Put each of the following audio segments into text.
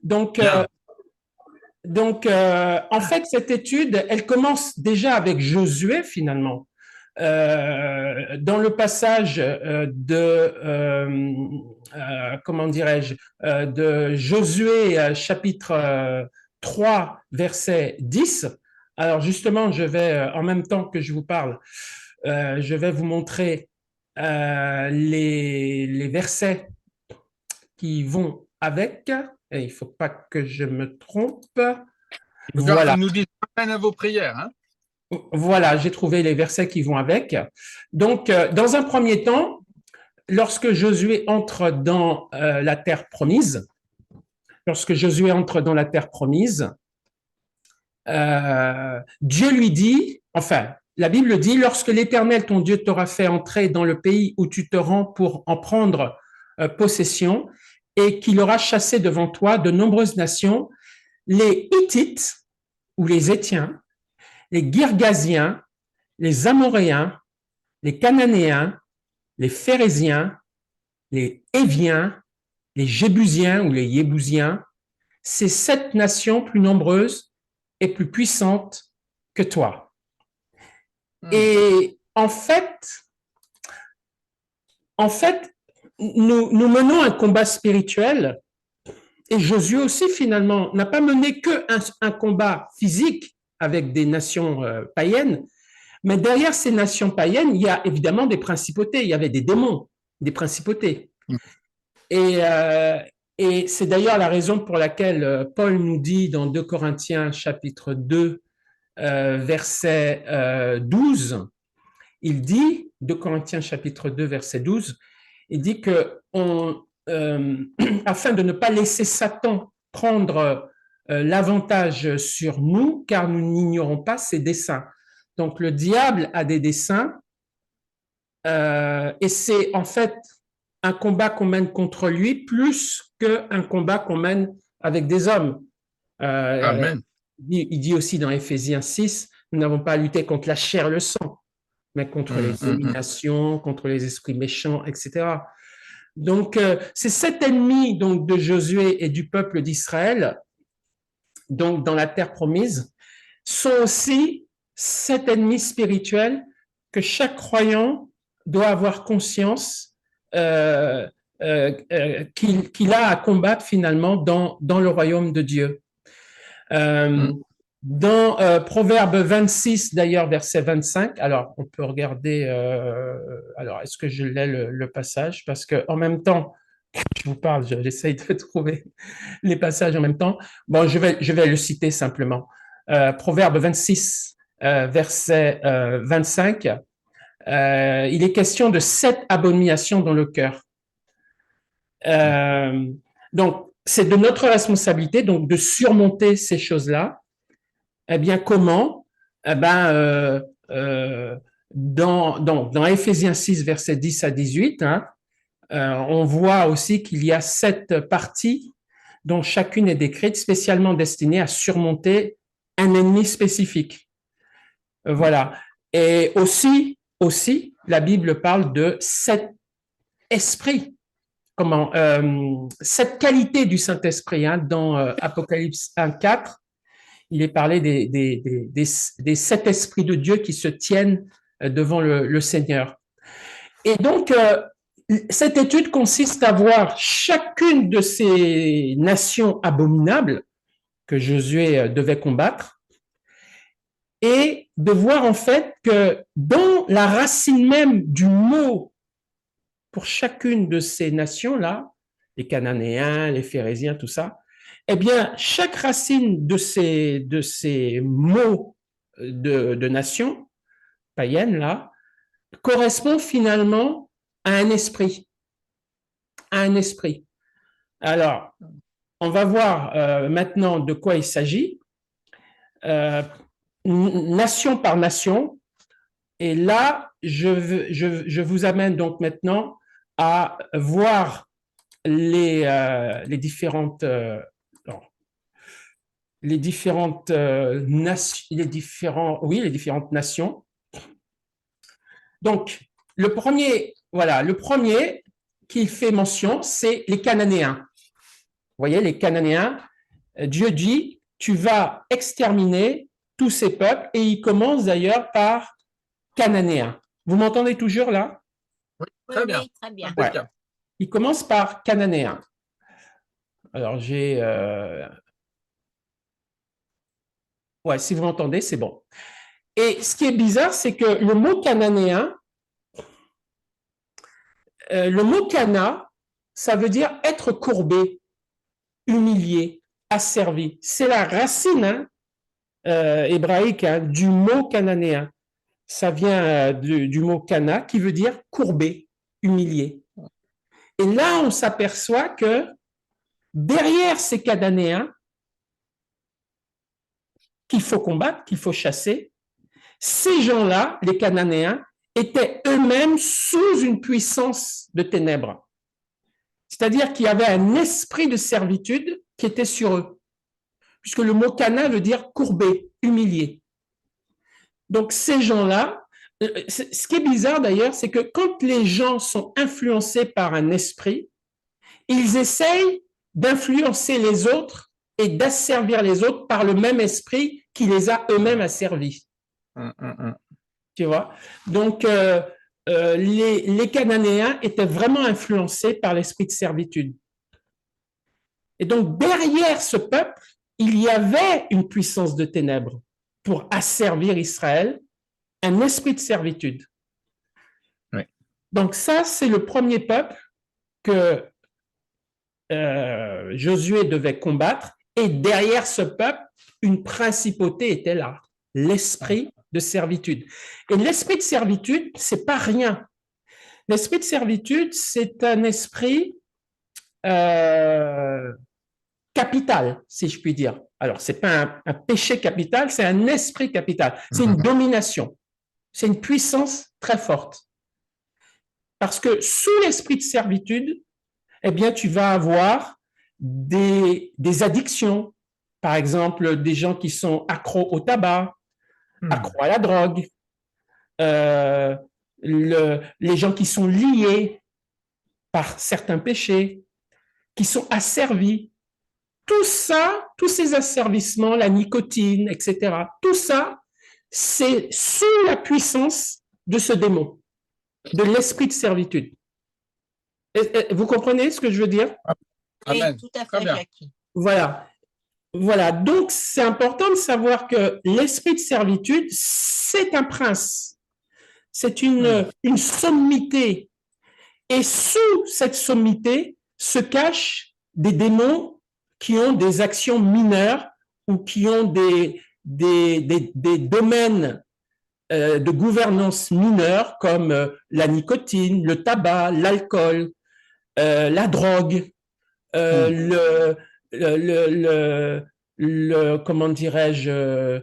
Donc, Bien. en fait, cette étude, elle commence déjà avec Josué finalement. Dans le passage comment dirais-je, de Josué chapitre 3, verset 10. Alors justement, je vais, en même temps que je vous parle, je vais vous montrer les versets qui vont avec. Et il ne faut pas que je me trompe. Voilà. Nous disons amen à vos prières. Hein. Voilà, j'ai trouvé les versets qui vont avec. Donc, dans un premier temps, lorsque Josué entre dans la terre promise, lorsque Josué entre dans la terre promise, Dieu lui dit, enfin, la Bible dit, lorsque l'Éternel, ton Dieu, t'aura fait entrer dans le pays où tu te rends pour en prendre possession, et qu'il aura chassé devant toi de nombreuses nations, les Hittites ou les Étiens, les Girgasiens, les Amoréens, les Cananéens, les Phérésiens, les Éviens, les Jébusiens ou les Yébousiens, ces 7 nations plus nombreuses et plus puissantes que toi. Hmm. Et en fait, nous menons un combat spirituel, et Josué aussi finalement n'a pas mené un combat physique avec des nations païennes, mais derrière ces nations païennes, il y a évidemment des principautés, il y avait des démons, des principautés. Et, euh, et c'est d'ailleurs la raison pour laquelle Paul nous dit dans 2 Corinthiens chapitre 2, verset 12, il dit, 2 Corinthiens chapitre 2, verset 12, il dit que afin de ne pas laisser Satan prendre l'avantage sur nous, car nous n'ignorons pas ses desseins. Donc le diable a des desseins, et c'est en fait un combat qu'on mène contre lui plus qu'un combat qu'on mène avec des hommes. Euh, Amen. il dit aussi dans Éphésiens 6, nous n'avons pas à lutter contre la chair et le sang, mais contre les Hmm. dominations, contre les esprits méchants, etc. Donc, c'est cet ennemi donc, de Josué et du peuple d'Israël, donc dans la terre promise, sont aussi cet ennemi spirituel que chaque croyant doit avoir conscience qu'il a à combattre finalement dans le royaume de Dieu. Hmm. Euh, dans Proverbe 26, d'ailleurs, verset 25, alors on peut regarder, alors est-ce que je l'ai le passage? Parce que en même temps, je vous parle, j'essaye de trouver les passages en même temps. Bon, je vais le citer simplement. Proverbe 26, verset 25, il est question de 7 abominations dans le cœur. Euh, donc, c'est de notre responsabilité donc de surmonter ces choses-là. Eh bien, comment? Eh bien, dans Éphésiens 6, verset 10 à 18, hein, on voit aussi qu'il y a 7 parties dont chacune est décrite spécialement destinée à surmonter un ennemi spécifique. Voilà. Et aussi, la Bible parle de 7 esprits. Comment cette qualité du Saint-Esprit, hein, dans Apocalypse 1, 4, il est parlé des 7 esprits de Dieu qui se tiennent devant le Seigneur. Et donc, cette étude consiste à voir chacune de ces nations abominables que Josué devait combattre et de voir en fait que dans la racine même du mot pour chacune de ces nations-là, les Cananéens, les Phérésiens, tout ça, eh bien, chaque racine de ces mots de nations païennes, là, correspond finalement à un esprit. À un esprit. Alors, on va voir maintenant de quoi il s'agit, euh, nation par nation. Et là, je vous amène donc maintenant à voir les différentes les différentes nations, les différentes nations. Donc, le premier qui fait mention, c'est les Cananéens. Vous voyez, les Cananéens, Dieu dit, tu vas exterminer tous ces peuples, et il commence d'ailleurs par Cananéens. Vous m'entendez toujours là? Oui, Oui, très bien. oui, très bien. Ouais. Impeccable. Il commence par Cananéens. Alors ouais, si vous m'entendez, c'est bon. Et ce qui est bizarre, c'est que le mot cananéen, le mot cana, ça veut dire être courbé, humilié, asservi. C'est la racine hébraïque du mot cananéen. Ça vient du mot cana qui veut dire courbé, humilié. Et là, on s'aperçoit que derrière ces Cananéens qu'il faut combattre, qu'il faut chasser, ces gens-là, les Cananéens, étaient eux-mêmes sous une puissance de ténèbres. C'est-à-dire qu'il y avait un esprit de servitude qui était sur eux, puisque le mot Cana veut dire courbé, humilié. Donc ces gens-là, ce qui est bizarre d'ailleurs, c'est que quand les gens sont influencés par un esprit, ils essayent d'influencer les autres et d'asservir les autres par le même esprit qui les a eux-mêmes asservis. Tu vois? Donc, les Cananéens étaient vraiment influencés par l'esprit de servitude. Et donc, derrière ce peuple, il y avait une puissance de ténèbres pour asservir Israël, un esprit de servitude. Oui. Donc, ça, c'est le premier peuple que Josué devait combattre, et derrière ce peuple, une principauté était là, l'esprit de servitude. Et l'esprit de servitude, c'est pas rien. L'esprit de servitude, c'est un esprit capital, si je puis dire. Alors, c'est pas un péché capital, c'est un esprit capital. C'est une domination. C'est une puissance très forte. Parce que sous l'esprit de servitude, eh bien, tu vas avoir des addictions. Par exemple, des gens qui sont accros au tabac, accros à la drogue, les gens qui sont liés par certains péchés, qui sont asservis. Tout ça, tous ces asservissements, la nicotine, etc., tout ça, c'est sous la puissance de ce démon, de l'esprit de servitude. Vous comprenez ce que je veux dire? Oui, Amen. tout à Très fait, bien. Jackie. Voilà. Voilà. Donc, c'est important de savoir que l'esprit de servitude, c'est un prince. C'est une sommité. Et sous cette sommité se cachent des démons qui ont des actions mineures ou qui ont des domaines de gouvernance mineurs comme la nicotine, le tabac, l'alcool, la drogue, comment dirais-je,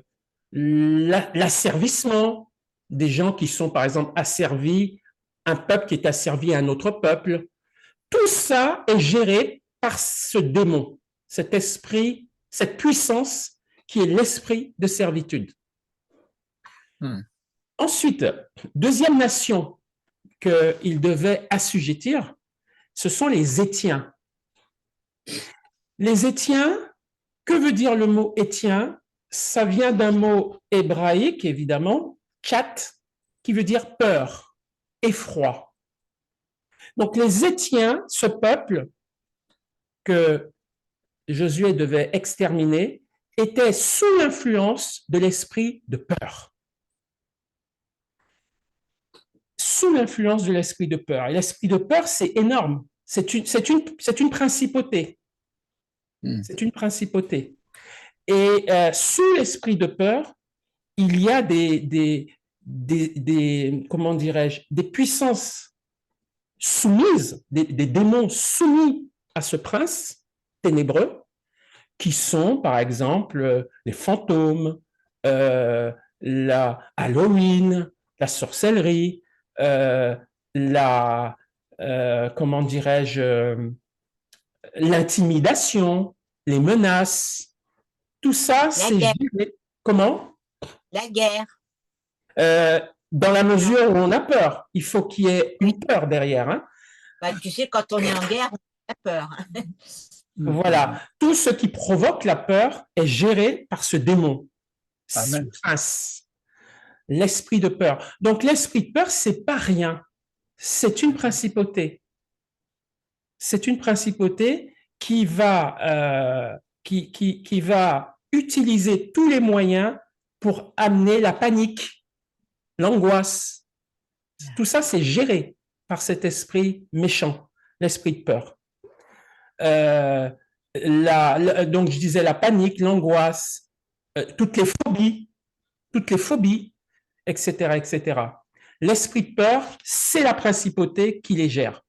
l'asservissement des gens qui sont, par exemple, asservis, un peuple qui est asservi à un autre peuple. Tout ça est géré par ce démon, cet esprit, cette puissance qui est l'esprit de servitude. Ensuite, deuxième nation qu'il devait assujettir, ce sont les Étiens. Les Étiens, que veut dire le mot Étien? Ça vient d'un mot hébraïque, évidemment, chat, qui veut dire peur, effroi. Donc les Étiens, ce peuple que Josué devait exterminer, était sous l'influence de l'esprit de peur. Sous l'influence de l'esprit de peur. Et l'esprit de peur, c'est énorme. C'est une principauté. C'est une principauté. Et sous l'esprit de peur, il y a comment dirais-je, des puissances soumises, des démons soumis à ce prince ténébreux, qui sont, par exemple, les fantômes, la Halloween, la sorcellerie, comment dirais-je, l'intimidation, les menaces. Tout ça, c'est géré. Comment? La guerre. Dans la mesure où on a peur. Il faut qu'il y ait une peur derrière. Hein. Bah, tu sais, quand on est en guerre, on a peur. Voilà. Tout ce qui provoque la peur est géré par ce démon. Amen. L'esprit de peur. Donc, l'esprit de peur, c'est pas rien. C'est une principauté. C'est une principauté qui va utiliser tous les moyens pour amener la panique, l'angoisse. Tout ça, c'est géré par cet esprit méchant, l'esprit de peur. Donc, je disais la panique, l'angoisse, toutes les phobies, etc., etc. L'esprit de peur, c'est la principauté qui les gère.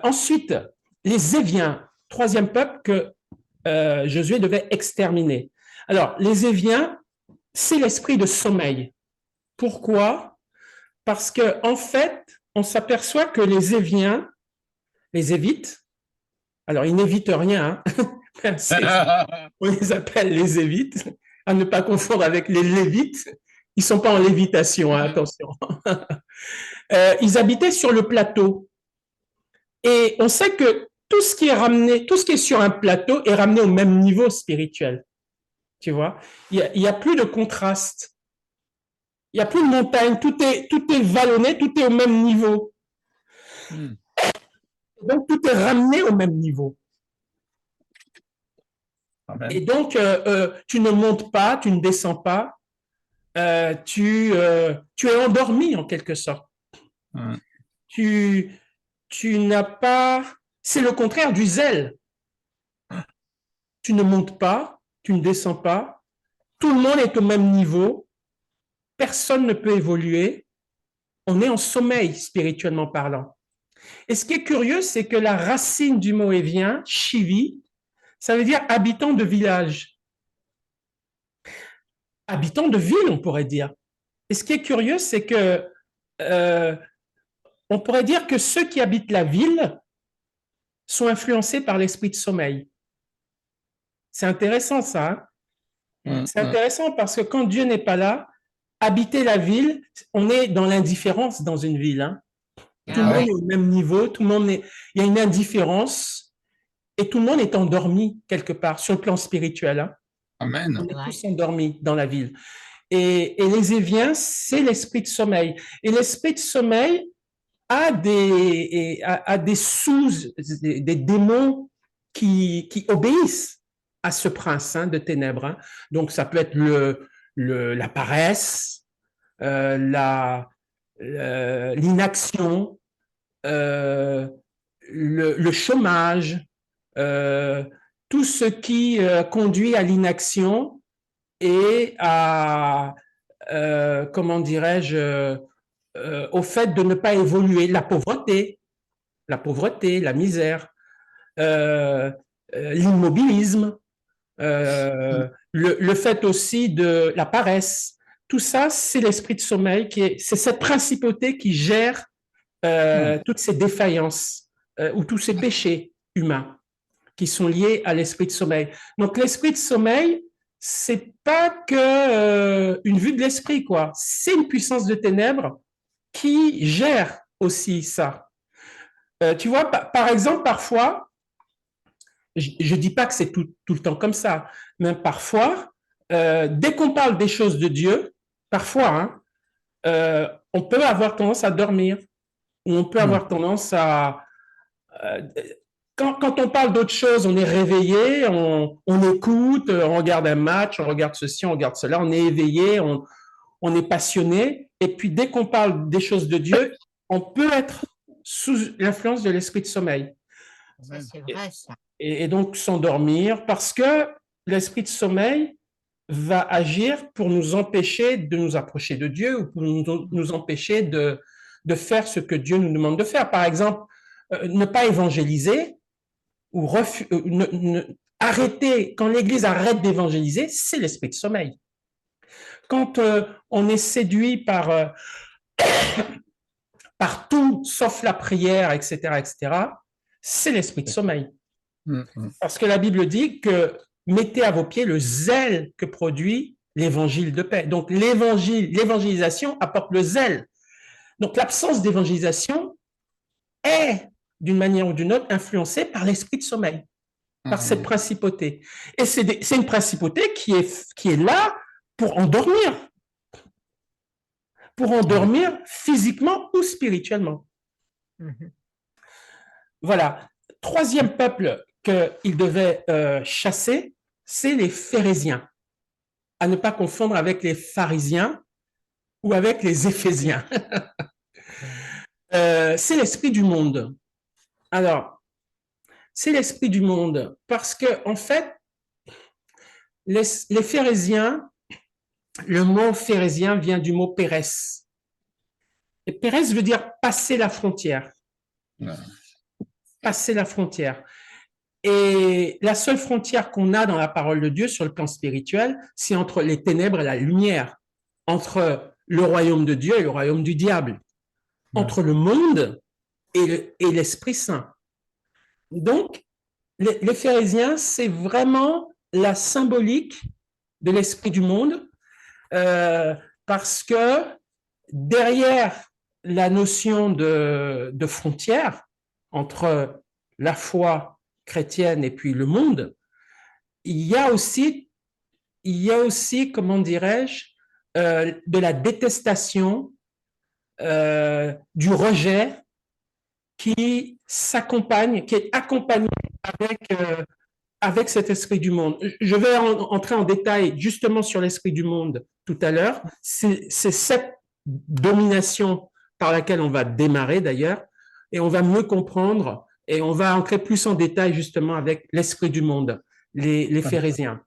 Ensuite, les Éviens, troisième peuple que Josué devait exterminer. Alors, les Éviens, c'est l'esprit de sommeil. Pourquoi? Parce que en fait, on s'aperçoit que les Éviens, les Évites, alors ils n'évitent rien, hein. On les appelle les Évites, à ne pas confondre avec les Lévites. Ils ne sont pas en lévitation, hein, attention. Ils habitaient sur le plateau. Et on sait que tout ce qui est sur un plateau est ramené au même niveau spirituel. Tu vois, il y a plus de contraste. Il n'y a plus de montagne. Tout est vallonné, tout est au même niveau. Donc, tout est ramené au même niveau. Amen. Et donc, tu ne montes pas, tu ne descends pas. Tu es endormi en quelque sorte. Tu n'as pas... C'est le contraire du zèle. Tu ne montes pas, tu ne descends pas. Tout le monde est au même niveau. Personne ne peut évoluer. On est en sommeil, spirituellement parlant. Et ce qui est curieux, c'est que la racine du mot évien, Shivi, ça veut dire habitant de village. Habitant de ville, on pourrait dire. Et ce qui est curieux, c'est que on pourrait dire que ceux qui habitent la ville sont influencés par l'esprit de sommeil. C'est intéressant ça. Hein? C'est intéressant parce que quand Dieu n'est pas là, habiter la ville, on est dans l'indifférence dans une ville. Hein? Tout le monde est au même niveau, il y a une indifférence et tout le monde est endormi quelque part sur le plan spirituel. Hein? Amen. On est tous endormis dans la ville. Et les Éviens, c'est l'esprit de sommeil. Et l'esprit de sommeil a des démons qui obéissent à ce prince de ténèbres. Hein. Donc, ça peut être la paresse, l'inaction, le chômage, tout ce qui conduit à l'inaction et à, comment dirais-je, au fait de ne pas évoluer, la pauvreté, la misère, l'immobilisme, le fait aussi de la paresse. Tout ça, c'est l'esprit de sommeil, c'est cette principauté qui gère toutes ces défaillances ou tous ces péchés humains qui sont liés à l'esprit de sommeil. Donc, l'esprit de sommeil, c'est pas que une vue de l'esprit, quoi. C'est une puissance de ténèbres qui gère aussi ça. Tu vois, par exemple, parfois, je dis pas que c'est tout le temps comme ça, mais parfois, dès qu'on parle des choses de Dieu, parfois, hein, on peut avoir tendance à dormir, ou on peut avoir tendance à... Quand on parle d'autre chose, on est réveillé, on écoute, on regarde un match, on regarde ceci, on regarde cela, on est éveillé, on est passionné. Et puis, dès qu'on parle des choses de Dieu, on peut être sous l'influence de l'esprit de sommeil. Ça, c'est vrai, ça. Et donc s'endormir parce que l'esprit de sommeil va agir pour nous empêcher de nous approcher de Dieu ou pour nous empêcher de faire ce que Dieu nous demande de faire. Par exemple, ne pas évangéliser ou arrêter, quand l'Église arrête d'évangéliser, c'est l'esprit de sommeil. Quand on est séduit par tout sauf la prière, etc., c'est l'esprit de sommeil. Parce que la Bible dit que mettez à vos pieds le zèle que produit l'évangile de paix. Donc, l'évangélisation apporte le zèle. Donc, l'absence d'évangélisation est d'une manière ou d'une autre, influencés par l'esprit de sommeil, par cette principauté. Et c'est une principauté qui est là pour endormir physiquement ou spirituellement. Voilà. Troisième peuple qu'il devait chasser, c'est les Phérésiens, à ne pas confondre avec les pharisiens ou avec les Éphésiens. C'est l'esprit du monde. Alors, c'est l'esprit du monde parce que, en fait, les Phérésiens, le mot phérésien vient du mot Pérès. Et Pérès veut dire passer la frontière. Passer la frontière. Et la seule frontière qu'on a dans la parole de Dieu sur le plan spirituel, c'est entre les ténèbres et la lumière, entre le royaume de Dieu et le royaume du diable, entre le monde et l'Esprit Saint. Donc, les Phérésiens, c'est vraiment la symbolique de l'esprit du monde, parce que derrière la notion de frontière entre la foi chrétienne et puis le monde, il y a aussi, comment dirais-je, de la détestation, du rejet qui est accompagné avec cet esprit du monde. Je vais entrer en détail justement sur l'esprit du monde tout à l'heure. C'est cette domination par laquelle on va démarrer d'ailleurs, et on va mieux comprendre, et on va entrer plus en détail justement avec l'esprit du monde, les Phérésiens.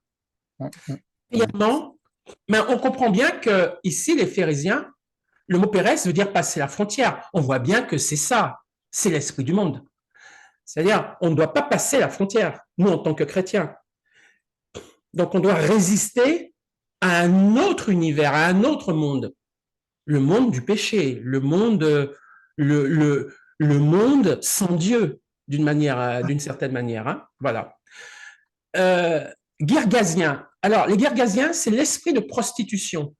Également, mais on comprend bien que ici, les Phérésiens, le mot Pérès veut dire passer la frontière. On voit bien que c'est ça, c'est l'esprit du monde. C'est-à-dire, on ne doit pas passer la frontière, nous, en tant que chrétiens. Donc, on doit résister à un autre univers, à un autre monde. Le monde du péché, le monde sans Dieu, d'une certaine manière. Hein. Voilà. Girgasiens. Alors, les Girgasiens, c'est l'esprit de prostitution.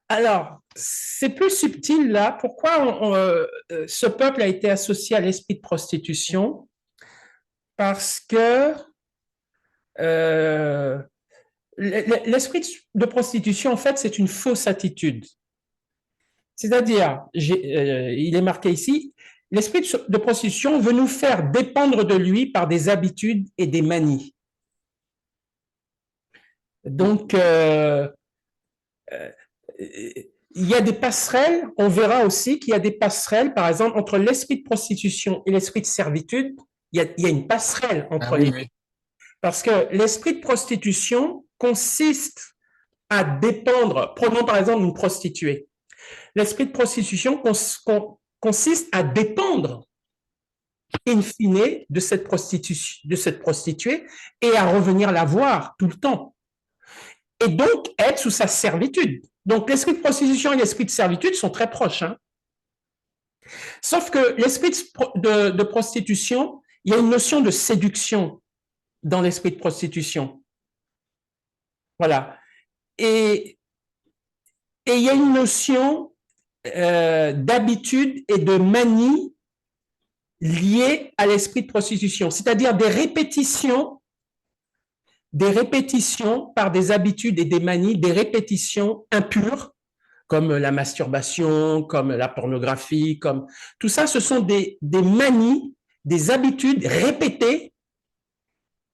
Alors, c'est plus subtil là. Pourquoi ce peuple a été associé à l'esprit de prostitution? Parce que l'esprit de prostitution, en fait, c'est une fausse attitude. C'est-à-dire, il est marqué ici, l'esprit de prostitution veut nous faire dépendre de lui par des habitudes et des manies. Donc, il y a des passerelles, on verra aussi qu'il y a des passerelles, par exemple, entre l'esprit de prostitution et l'esprit de servitude, il y a une passerelle entre les deux. Oui. Parce que l'esprit de prostitution consiste à dépendre, prenons par exemple une prostituée. L'esprit de prostitution consiste à dépendre, in fine, de cette prostituée et à revenir la voir tout le temps. Et donc, être sous sa servitude. Donc, l'esprit de prostitution et l'esprit de servitude sont très proches. Hein. Sauf que l'esprit de prostitution, il y a une notion de séduction dans l'esprit de prostitution. Voilà. Et il y a une notion d'habitude et de manie liées à l'esprit de prostitution, c'est-à-dire des répétitions par des habitudes et des manies, des répétitions impures, comme la masturbation, comme la pornographie, comme tout ça, ce sont des manies, des habitudes répétées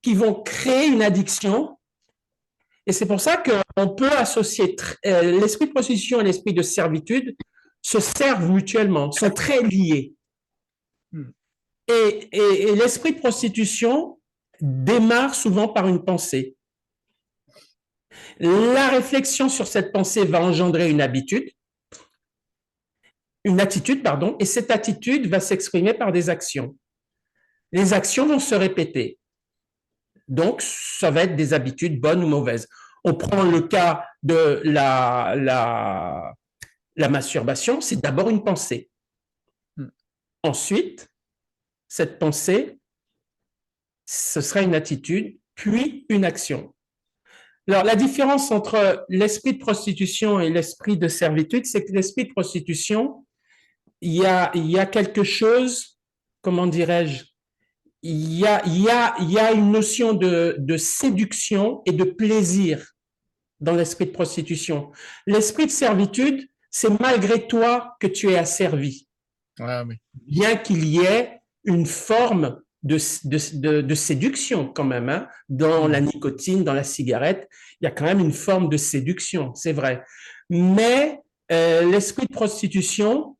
qui vont créer une addiction. Et c'est pour ça qu'on peut associer l'esprit de prostitution et l'esprit de servitude se servent mutuellement, sont très liés. Et l'esprit de prostitution démarre souvent par une pensée. La réflexion sur cette pensée va engendrer une attitude, et cette attitude va s'exprimer par des actions. Les actions vont se répéter. Donc, ça va être des habitudes bonnes ou mauvaises. On prend le cas de la masturbation, c'est d'abord une pensée. Ensuite, cette pensée, ce sera une attitude, puis une action. Alors, la différence entre l'esprit de prostitution et l'esprit de servitude, c'est que l'esprit de prostitution, il y a quelque chose, comment dirais-je, il y a une notion de séduction et de plaisir dans l'esprit de prostitution. L'esprit de servitude, c'est malgré toi que tu es asservi, Ah oui. bien qu'il y ait une forme de séduction quand même, hein, dans la nicotine, dans la cigarette, il y a quand même une forme de séduction, c'est vrai. Mais l'esprit de prostitution,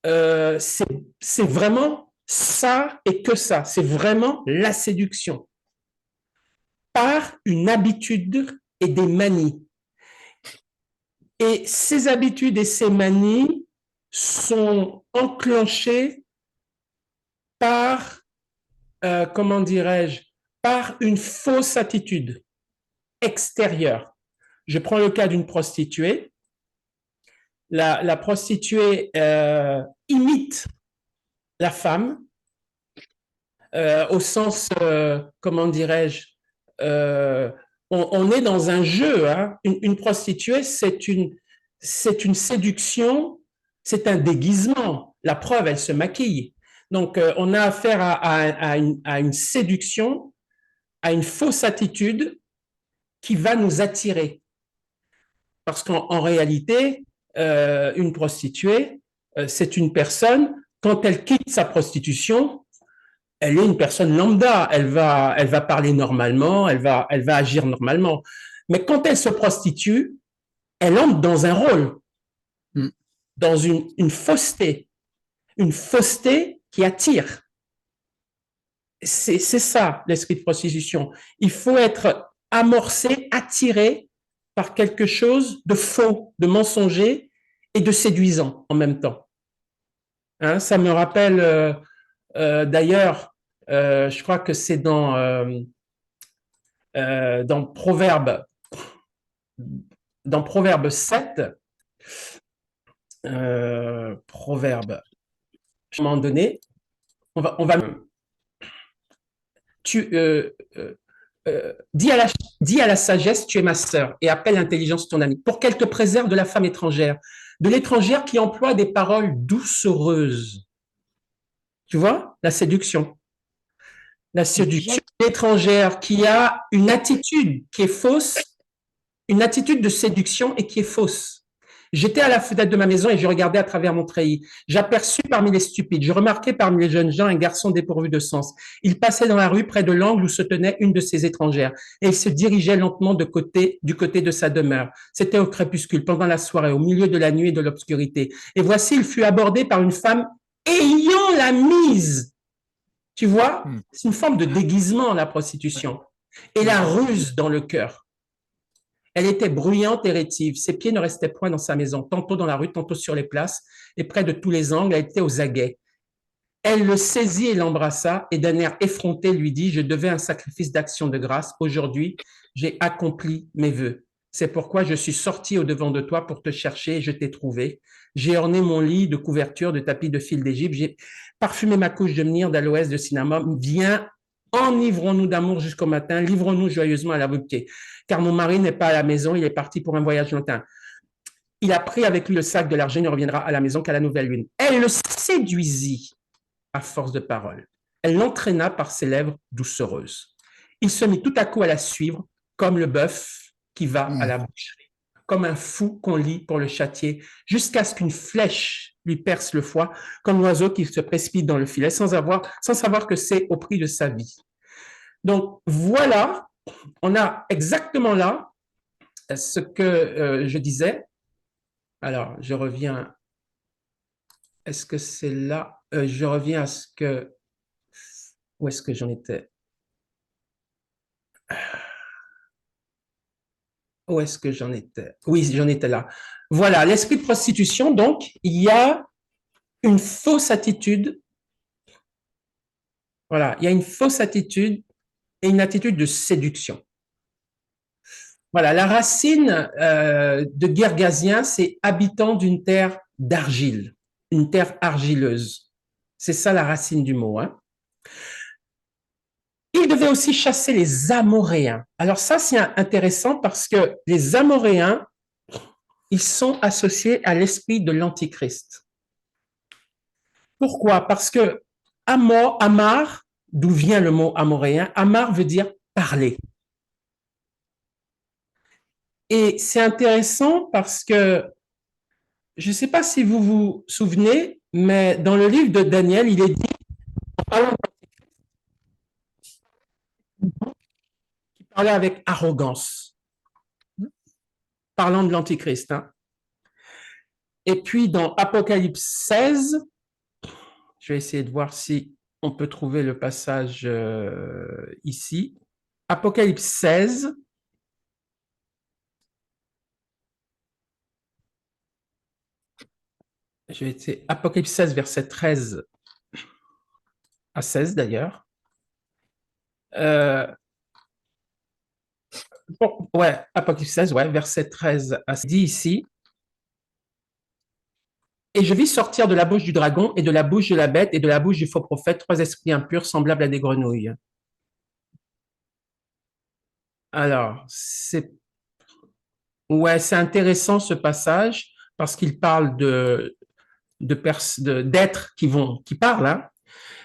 c'est vraiment ça et que ça. C'est vraiment la séduction par une habitude et des manies. Et ces habitudes et ces manies sont enclenchées par, comment dirais-je, par une fausse attitude extérieure. Je prends le cas d'une prostituée. La prostituée imite la femme au sens, comment dirais-je, on est dans un jeu. Hein. Une prostituée, c'est une séduction, c'est un déguisement. La preuve, elle se maquille. Donc, on a affaire à une séduction, à une fausse attitude qui va nous attirer. Parce qu'en réalité, une prostituée, c'est une personne, quand elle quitte sa prostitution, elle est une personne lambda, elle va parler normalement, elle va agir normalement. Mais quand elle se prostitue, elle entre dans un rôle, dans une fausseté qui attire. C'est ça l'esprit de prostitution. Il faut être amorcé, attiré par quelque chose de faux, de mensonger et de séduisant en même temps. Hein, ça me rappelle d'ailleurs, je crois que c'est dans Proverbe 7, Proverbe, à un moment donné, on va dis à la sagesse, tu es ma sœur, et appelle l'intelligence ton ami, pour qu'elle te préserve de la femme étrangère, de l'étrangère qui emploie des paroles doucereuses. Tu vois, la séduction. La séduction étrangère qui a une attitude qui est fausse, une attitude de séduction et qui est fausse. J'étais à la fenêtre de ma maison et je regardais à travers mon treillis. J'aperçus parmi les stupides, je remarquai parmi les jeunes gens un garçon dépourvu de sens. Il passait dans la rue près de l'angle où se tenait une de ces étrangères et il se dirigeait lentement du côté de sa demeure. C'était au crépuscule, pendant la soirée, au milieu de la nuit et de l'obscurité. Et voici, il fut abordé par une femme ayant la mise. Tu vois, c'est une forme de déguisement, la prostitution. Et la ruse dans le cœur. Elle était bruyante et rétive. Ses pieds ne restaient point dans sa maison, tantôt dans la rue, tantôt sur les places, et près de tous les angles, elle était aux aguets. Elle le saisit et l'embrassa, et d'un air effronté lui dit, je devais un sacrifice d'action de grâce. Aujourd'hui, j'ai accompli mes vœux. C'est pourquoi je suis sorti au-devant de toi pour te chercher et je t'ai trouvé. J'ai orné mon lit de couverture, de tapis de fil d'Égypte. J'ai parfumé ma couche de myrrhe, d'aloès, de cinnamome. Viens, enivrons-nous d'amour jusqu'au matin, livrons-nous joyeusement à la volupté. Car mon mari n'est pas à la maison, il est parti pour un voyage lointain. Il a pris avec lui le sac de l'argent, il ne reviendra à la maison qu'à la nouvelle lune. Elle le séduisit à force de paroles. Elle l'entraîna par ses lèvres doucereuses. Il se mit tout à coup à la suivre, comme le bœuf qui va à la boucherie, comme un fou qu'on lie pour le châtier, jusqu'à ce qu'une flèche lui perce le foie, comme l'oiseau qui se précipite dans le filet, sans savoir que c'est au prix de sa vie. Donc voilà, on a exactement là ce que je disais. Alors, je reviens. Est-ce que c'est là? Je reviens à ce que. Où est-ce que j'en étais? Où est-ce que j'en étais? Oui, j'en étais là. Voilà, l'esprit de prostitution, donc, il y a une fausse attitude. Voilà, il y a une fausse attitude et une attitude de séduction. Voilà, la racine de Gergasien, c'est habitant d'une terre d'argile, une terre argileuse. C'est ça la racine du mot. Hein. Il devait aussi chasser les Amoréens. Alors ça, c'est intéressant parce que les Amoréens, ils sont associés à l'esprit de l'Antichrist. Pourquoi? Parce que Amar, d'où vient le mot amoréen, Amar veut dire parler. Et c'est intéressant parce que je ne sais pas si vous vous souvenez, mais dans le livre de Daniel, il est dit, en parlant qu'il parlait avec arrogance, parlant de l'Antichrist. Hein. Et puis dans Apocalypse 16, je vais essayer de voir si on peut trouver le passage ici. Apocalypse 16. Je vais essayer. Apocalypse 16, verset 13 à 16 d'ailleurs. Bon, ouais, Apocalypse 16, ouais, verset 13 à 16, dit ici. Et je vis sortir de la bouche du dragon et de la bouche de la bête et de la bouche du faux prophète 3 esprits impurs semblables à des grenouilles. Alors, c'est ouais, c'est intéressant ce passage parce qu'il parle d'êtres qui parlent, hein,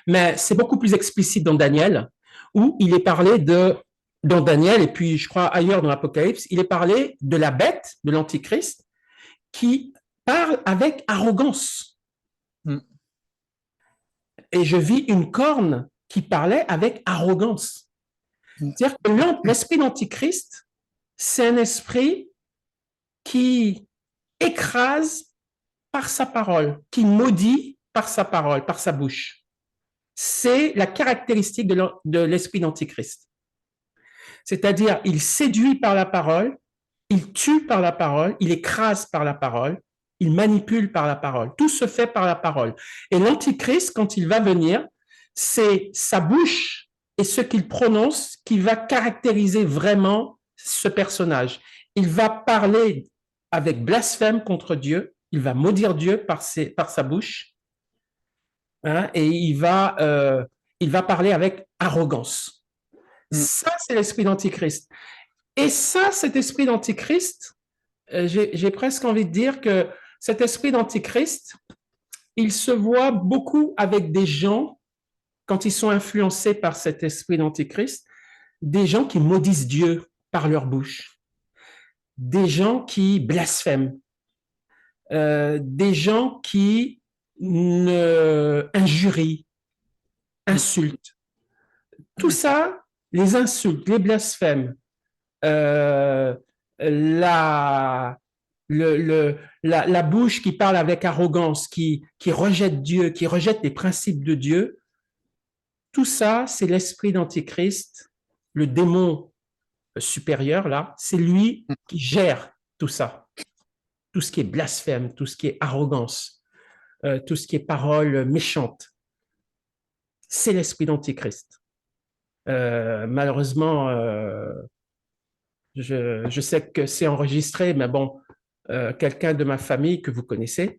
mais c'est beaucoup plus explicite dans Daniel où il est parlé dans Daniel et puis je crois ailleurs dans l'Apocalypse, il est parlé de la bête, de l'Antichrist, qui parle avec arrogance. Et je vis une corne qui parlait avec arrogance. C'est-à-dire que l'esprit d'Antichrist, c'est un esprit qui écrase par sa parole, qui maudit par sa parole, par sa bouche. C'est la caractéristique de l'esprit d'Antichrist. C'est-à-dire, il séduit par la parole, il tue par la parole, il écrase par la parole, il manipule par la parole. Tout se fait par la parole. Et l'Antichrist, quand il va venir, c'est sa bouche et ce qu'il prononce qui va caractériser vraiment ce personnage. Il va parler avec blasphème contre Dieu, il va maudire Dieu par sa bouche, hein, et il va parler avec arrogance. Ça, c'est l'esprit d'Antichrist. Et ça, cet esprit d'Antichrist, j'ai presque envie de dire que cet esprit d'Antichrist, il se voit beaucoup avec des gens, quand ils sont influencés par cet esprit d'Antichrist, des gens qui maudissent Dieu par leur bouche, des gens qui blasphèment, des gens qui injurient, insultent. Tout ça, les insultes, les blasphèmes, la, la bouche qui parle avec arrogance, qui rejette Dieu, qui rejette les principes de Dieu, tout ça, c'est l'esprit d'Antichrist, le démon supérieur, là, c'est lui qui gère tout ça. Tout ce qui est blasphème, tout ce qui est arrogance, tout ce qui est parole méchante. C'est l'esprit d'Antichrist. Malheureusement, je sais que c'est enregistré, mais bon, quelqu'un de ma famille que vous connaissez,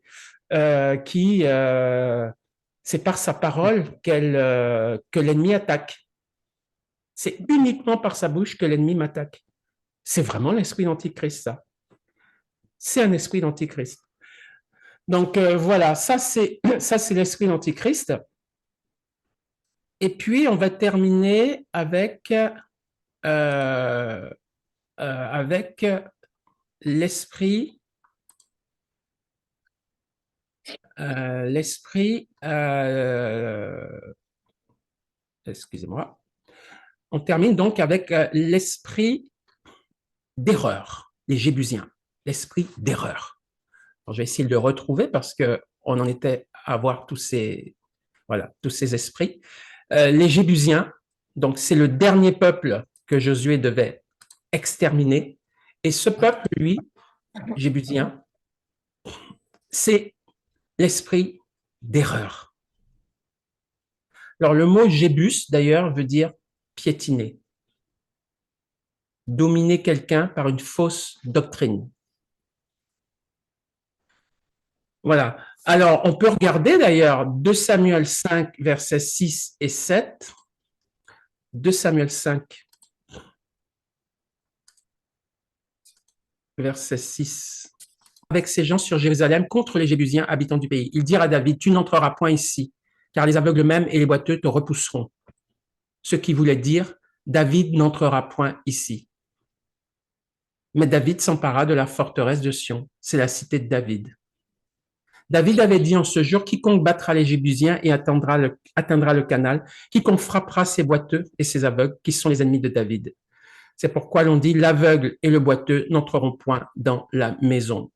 c'est par sa parole que l'ennemi attaque. C'est uniquement par sa bouche que l'ennemi m'attaque. C'est vraiment l'esprit d'Antichrist, ça. C'est un esprit d'Antichrist. Donc voilà, ça c'est l'esprit d'Antichrist. Et puis on va terminer avec l'esprit excusez-moi. On termine donc avec l'esprit d'erreur, les Jébusiens, l'esprit d'erreur. Je vais essayer de le retrouver parce qu'on en était à voir tous ces esprits. Les Jébusiens, donc c'est le dernier peuple que Josué devait exterminer. Et ce peuple, lui, Jébusien, c'est l'esprit d'erreur. Alors le mot Jébus, d'ailleurs, veut dire piétiner, dominer quelqu'un par une fausse doctrine. Voilà. Alors, on peut regarder d'ailleurs 2 Samuel 5, versets 6 et 7. 2 Samuel 5, verset 6 avec ses gens sur Jérusalem contre les Jébusiens habitants du pays. Ils dirent à David, tu n'entreras point ici, car les aveugles même et les boiteux te repousseront. Ce qui voulait dire, David n'entrera point ici. Mais David s'empara de la forteresse de Sion. C'est la cité de David. David avait dit en ce jour, quiconque battra les Jébusiens et atteindra le canal, quiconque frappera ses boiteux et ses aveugles, qui sont les ennemis de David. C'est pourquoi l'on dit, l'aveugle et le boiteux n'entreront point dans la maison.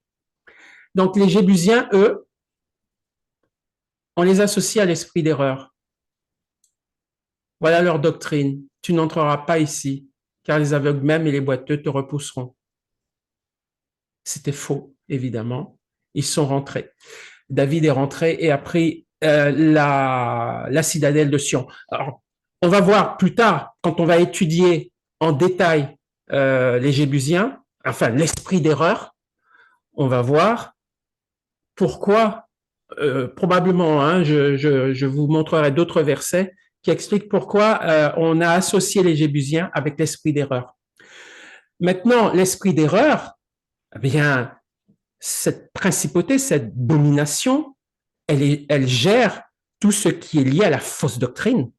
Donc les Jébusiens, eux, on les associe à l'esprit d'erreur. Voilà leur doctrine. Tu n'entreras pas ici, car les aveugles même et les boiteux te repousseront. C'était faux, évidemment. Ils sont rentrés. David est rentré et a pris la citadelle de Sion. Alors, on va voir plus tard, quand on va étudier en détail les Jébusiens, enfin l'esprit d'erreur, on va voir pourquoi, probablement, hein, je vous montrerai d'autres versets qui expliquent pourquoi on a associé les Jébusiens avec l'esprit d'erreur. Maintenant, l'esprit d'erreur, eh bien, cette principauté, cette domination, elle gère tout ce qui est lié à la fausse doctrine,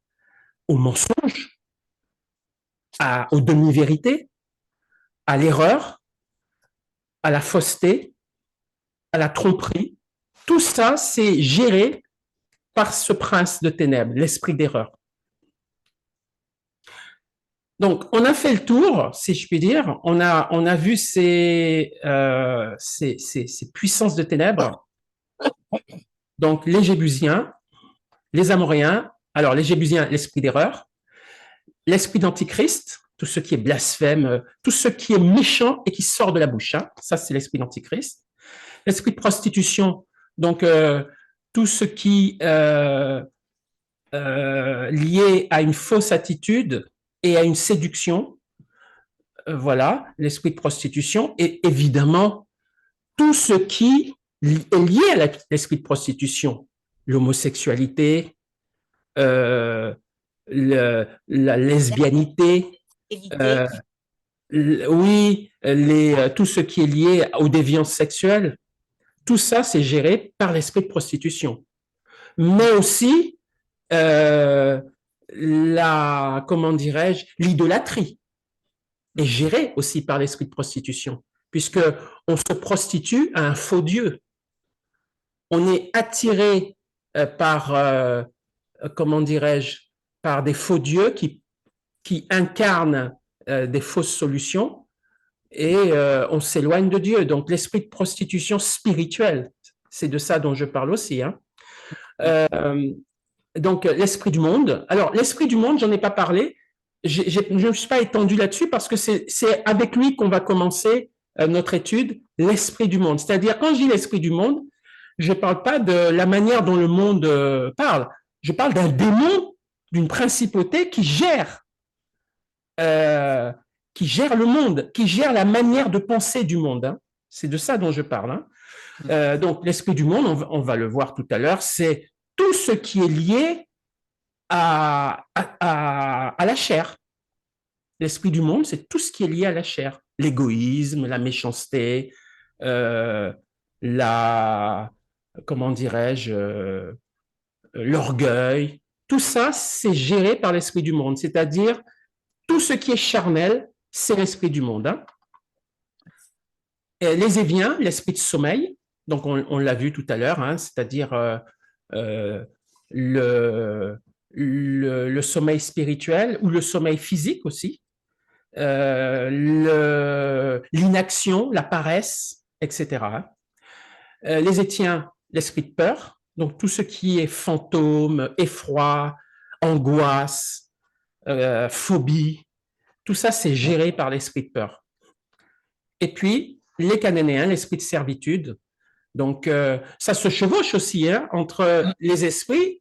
au mensonge, aux demi-vérités, à l'erreur, à la fausseté, à la tromperie. Tout ça, c'est géré par ce prince de ténèbres, l'esprit d'erreur. Donc, on a fait le tour, si je puis dire. On a vu ces puissances de ténèbres. Donc, les Jébusiens, les Amoréens. Alors, les Jébusiens, l'esprit d'erreur. L'esprit d'antichrist, tout ce qui est blasphème, tout ce qui est méchant et qui sort de la bouche. Hein. Ça, c'est l'esprit d'antichrist. L'esprit de prostitution, donc tout ce qui lié à une fausse attitude et à une séduction. Voilà, l'esprit de prostitution. Et évidemment, tout ce qui est lié à l'esprit de prostitution. L'homosexualité, la lesbianité, oui, tout ce qui est lié aux déviances sexuelles, tout ça, c'est géré par l'esprit de prostitution. Mais aussi, comment dirais-je, l'idolâtrie est gérée aussi par l'esprit de prostitution, puisque on se prostitue à un faux Dieu. On est attiré par, comment dirais-je, par des faux dieux qui incarnent des fausses solutions et on s'éloigne de Dieu. Donc, l'esprit de prostitution spirituelle, c'est de ça dont je parle aussi. Hein. Donc, l'esprit du monde. Alors, l'esprit du monde, j'en ai pas parlé. Je ne me suis pas étendu là-dessus parce que c'est avec lui qu'on va commencer notre étude, l'esprit du monde. C'est-à-dire, quand je dis l'esprit du monde, je ne parle pas de la manière dont le monde parle. Je parle d'un démon, d'une principauté qui gère le monde, qui gère la manière de penser du monde. Hein. C'est de ça dont je parle. Hein. Donc, l'esprit du monde, on va le voir tout à l'heure, c'est tout ce qui est lié à la chair. L'esprit du monde, c'est tout ce qui est lié à la chair. L'égoïsme, la méchanceté, comment dirais-je, l'orgueil. Tout ça, c'est géré par l'esprit du monde. C'est-à-dire, tout ce qui est charnel, c'est l'esprit du monde. Hein. Et les Éviens, l'esprit de sommeil, donc on l'a vu tout à l'heure, hein, c'est-à-dire le sommeil spirituel ou le sommeil physique aussi, l'inaction, la paresse, etc. Les Étiens, l'esprit de peur, donc tout ce qui est fantôme, effroi, angoisse, phobie, tout ça c'est géré par l'esprit de peur. Et puis, les Cananéens, l'esprit de servitude, donc ça se chevauche aussi hein, entre les esprits,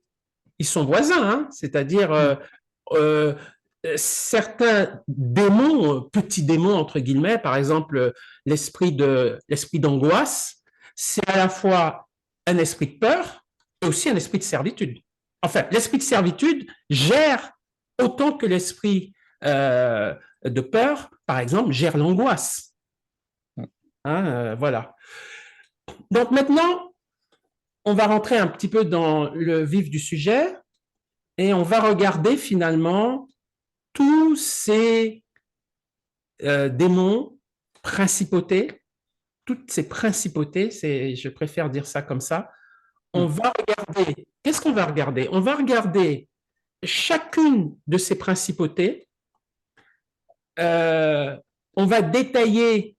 ils sont voisins, hein, c'est-à-dire certains démons, petits démons entre guillemets, par exemple l'esprit d'angoisse, c'est à la fois un esprit de peur et aussi un esprit de servitude. Enfin, l'esprit de servitude gère autant que l'esprit de peur, par exemple, gère l'angoisse. Hein, voilà. Donc maintenant, on va rentrer un petit peu dans le vif du sujet et on va regarder finalement tous ces démons, principautés, toutes ces principautés, je préfère dire ça comme ça. On va regarder, qu'est-ce qu'on va regarder? On va regarder chacune de ces principautés. On va détailler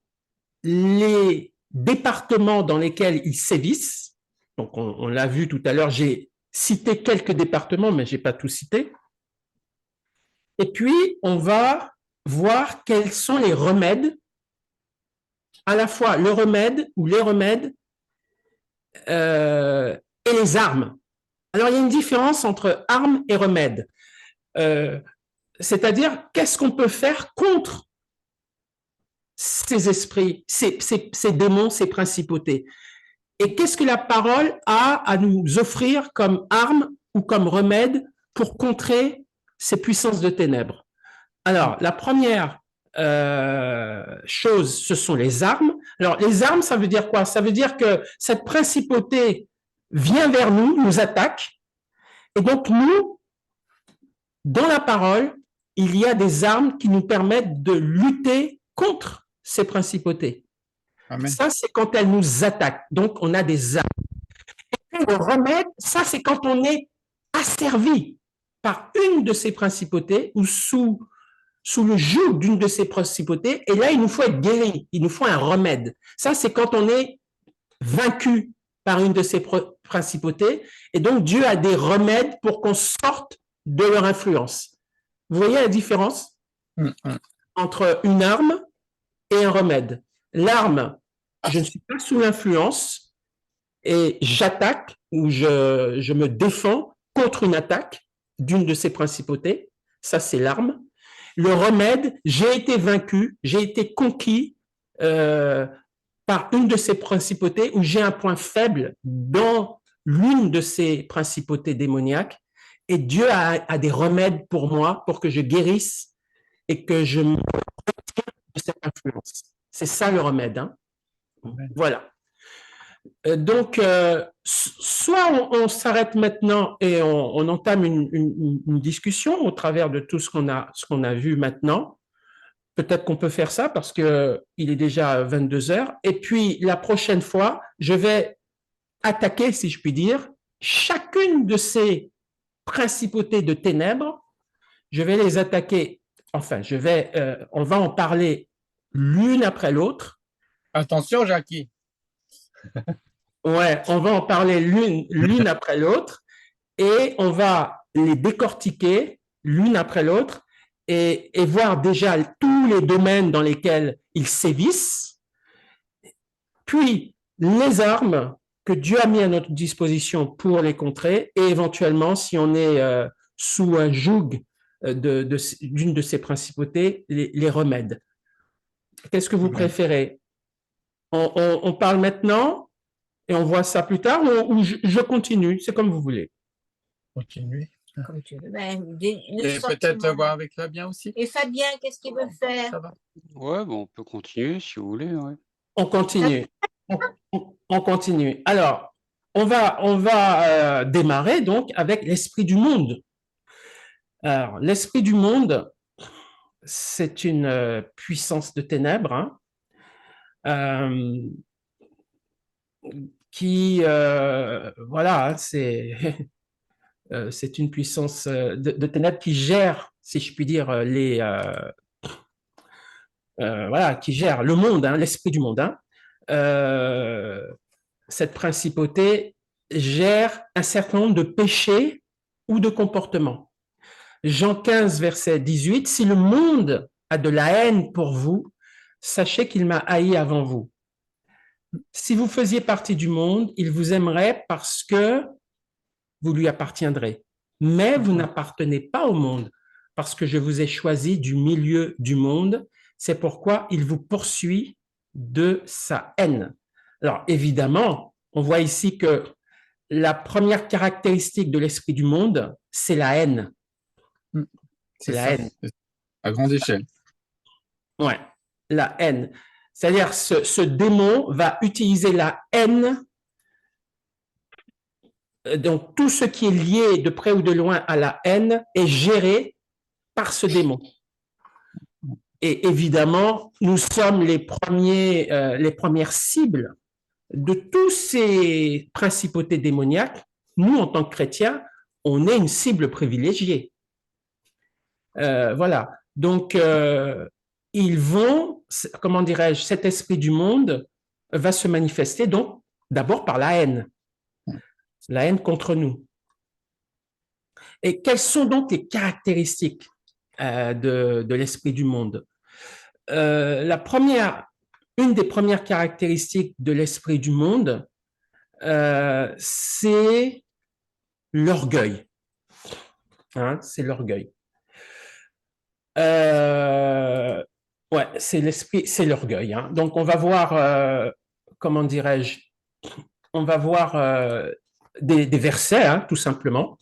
les départements dans lesquels ils sévissent. Donc, on l'a vu tout à l'heure, j'ai cité quelques départements, mais je n'ai pas tout cité. Et puis, on va voir quels sont les remèdes, à la fois le remède ou les remèdes et les armes. Alors, il y a une différence entre armes et remèdes. C'est-à-dire, qu'est-ce qu'on peut faire contre ces esprits, ces démons, ces principautés? Et qu'est-ce que la parole a à nous offrir comme arme ou comme remède pour contrer ces puissances de ténèbres? Alors, la première chose, ce sont les armes. Alors, les armes, ça veut dire quoi? Ça veut dire que cette principauté vient vers nous, nous attaque. Et donc, nous, dans la parole, il y a des armes qui nous permettent de lutter contre ces principautés. Amen. Ça, c'est quand elles nous attaquent. Donc, on a des armes. Et puis, le remède, ça, c'est quand on est asservi par une de ces principautés ou sous le joug d'une de ces principautés. Et là, il nous faut être guéri. Il nous faut un remède. Ça, c'est quand on est vaincu par une de ces principautés. Et donc, Dieu a des remèdes pour qu'on sorte de leur influence. Vous voyez la différence entre une arme et un remède? L'arme, je ne suis pas sous l'influence et j'attaque ou je me défends contre une attaque d'une de ces principautés. Ça, c'est l'arme. Le remède, j'ai été vaincu, j'ai été conquis par une de ces principautés où j'ai un point faible dans l'une de ces principautés démoniaques. Et Dieu a des remèdes pour moi, pour que je guérisse et que je me retire de cette influence. C'est ça le remède. Hein? Voilà. Donc, soit on s'arrête maintenant et on entame une discussion au travers de tout ce qu'on a vu maintenant. Peut-être qu'on peut faire ça parce qu'il est déjà 22 heures. Et puis, la prochaine fois, je vais attaquer, si je puis dire, chacune de ces principautés de ténèbres. Je vais les attaquer, enfin, on va en parler l'une après l'autre. Attention, Jackie. Ouais, on va en parler l'une après l'autre et on va les décortiquer l'une après l'autre et voir déjà tous les domaines dans lesquels ils sévissent, puis les armes que Dieu a mis à notre disposition pour les contrer et éventuellement, si on est sous un joug d'une de ces principautés, les remèdes. Qu'est-ce que vous préférez? On parle maintenant et on voit ça plus tard ou je continue? C'est comme vous voulez. Continuez. Comme tu veux. Et peut-être voir avec Fabien aussi. Et Fabien, qu'est-ce qu'il veut faire? Ça va. Ouais, bon, on peut continuer si vous voulez. Ouais. On continue. On continue. Alors, on va démarrer donc avec l'esprit du monde. Alors, l'esprit du monde, c'est une puissance de ténèbres qui, voilà, c'est une puissance de ténèbres qui gère, si je puis dire, voilà, qui gère le monde, l'esprit du monde. Cette principauté gère un certain nombre de péchés ou de comportements. Jean 15, verset 18, « Si le monde a de la haine pour vous, sachez qu'il m'a haï avant vous. Si vous faisiez partie du monde, il vous aimerait parce que vous lui appartiendrez. Mais vous n'appartenez pas au monde, parce que je vous ai choisi du milieu du monde. C'est pourquoi il vous poursuit de sa haine. » Alors, évidemment, on voit ici que la première caractéristique de l'esprit du monde, c'est la haine. C'est la haine. À grande échelle. Ouais, la haine. C'est-à-dire, ce démon va utiliser la haine. Donc, tout ce qui est lié de près ou de loin à la haine est géré par ce démon. Et évidemment, nous sommes les premières cibles de tous ces principautés démoniaques. Nous, en tant que chrétiens, on est une cible privilégiée. Voilà. Donc, ils vont, comment dirais-je, cet esprit du monde va se manifester donc d'abord par la haine contre nous. Et quelles sont donc les caractéristiques de l'esprit du monde? Une des premières caractéristiques de l'esprit du monde, c'est l'orgueil. Hein, c'est l'orgueil. Ouais, c'est l'orgueil. Hein. Donc, on va voir, comment dirais-je, on va voir des versets, hein, tout simplement.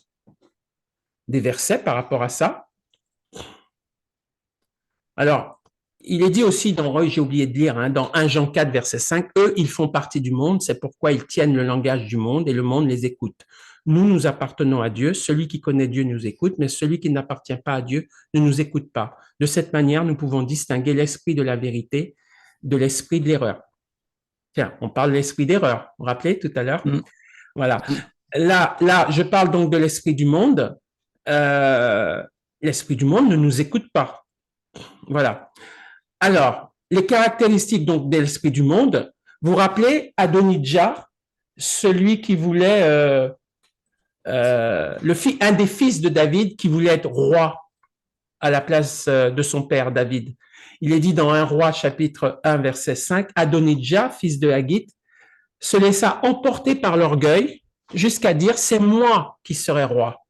Des versets par rapport à ça. Alors, il est dit aussi j'ai oublié de lire, hein, dans 1 Jean 4, verset 5, « Eux, ils font partie du monde, c'est pourquoi ils tiennent le langage du monde et le monde les écoute. Nous, nous appartenons à Dieu, celui qui connaît Dieu nous écoute, mais celui qui n'appartient pas à Dieu ne nous écoute pas. De cette manière, nous pouvons distinguer l'esprit de la vérité de l'esprit de l'erreur. » Tiens, on parle de l'esprit d'erreur, vous vous rappelez tout à l'heure? Voilà. Là, je parle donc de l'esprit du monde. L'esprit du monde ne nous écoute pas. Voilà. Alors, les caractéristiques donc de l'esprit du monde, vous vous rappelez Adonijah, celui qui voulait, un des fils de David qui voulait être roi à la place de son père David. Il est dit dans 1 Roi chapitre 1 verset 5, Adonijah, fils de Haggith, se laissa emporter par l'orgueil jusqu'à dire, c'est moi qui serai roi.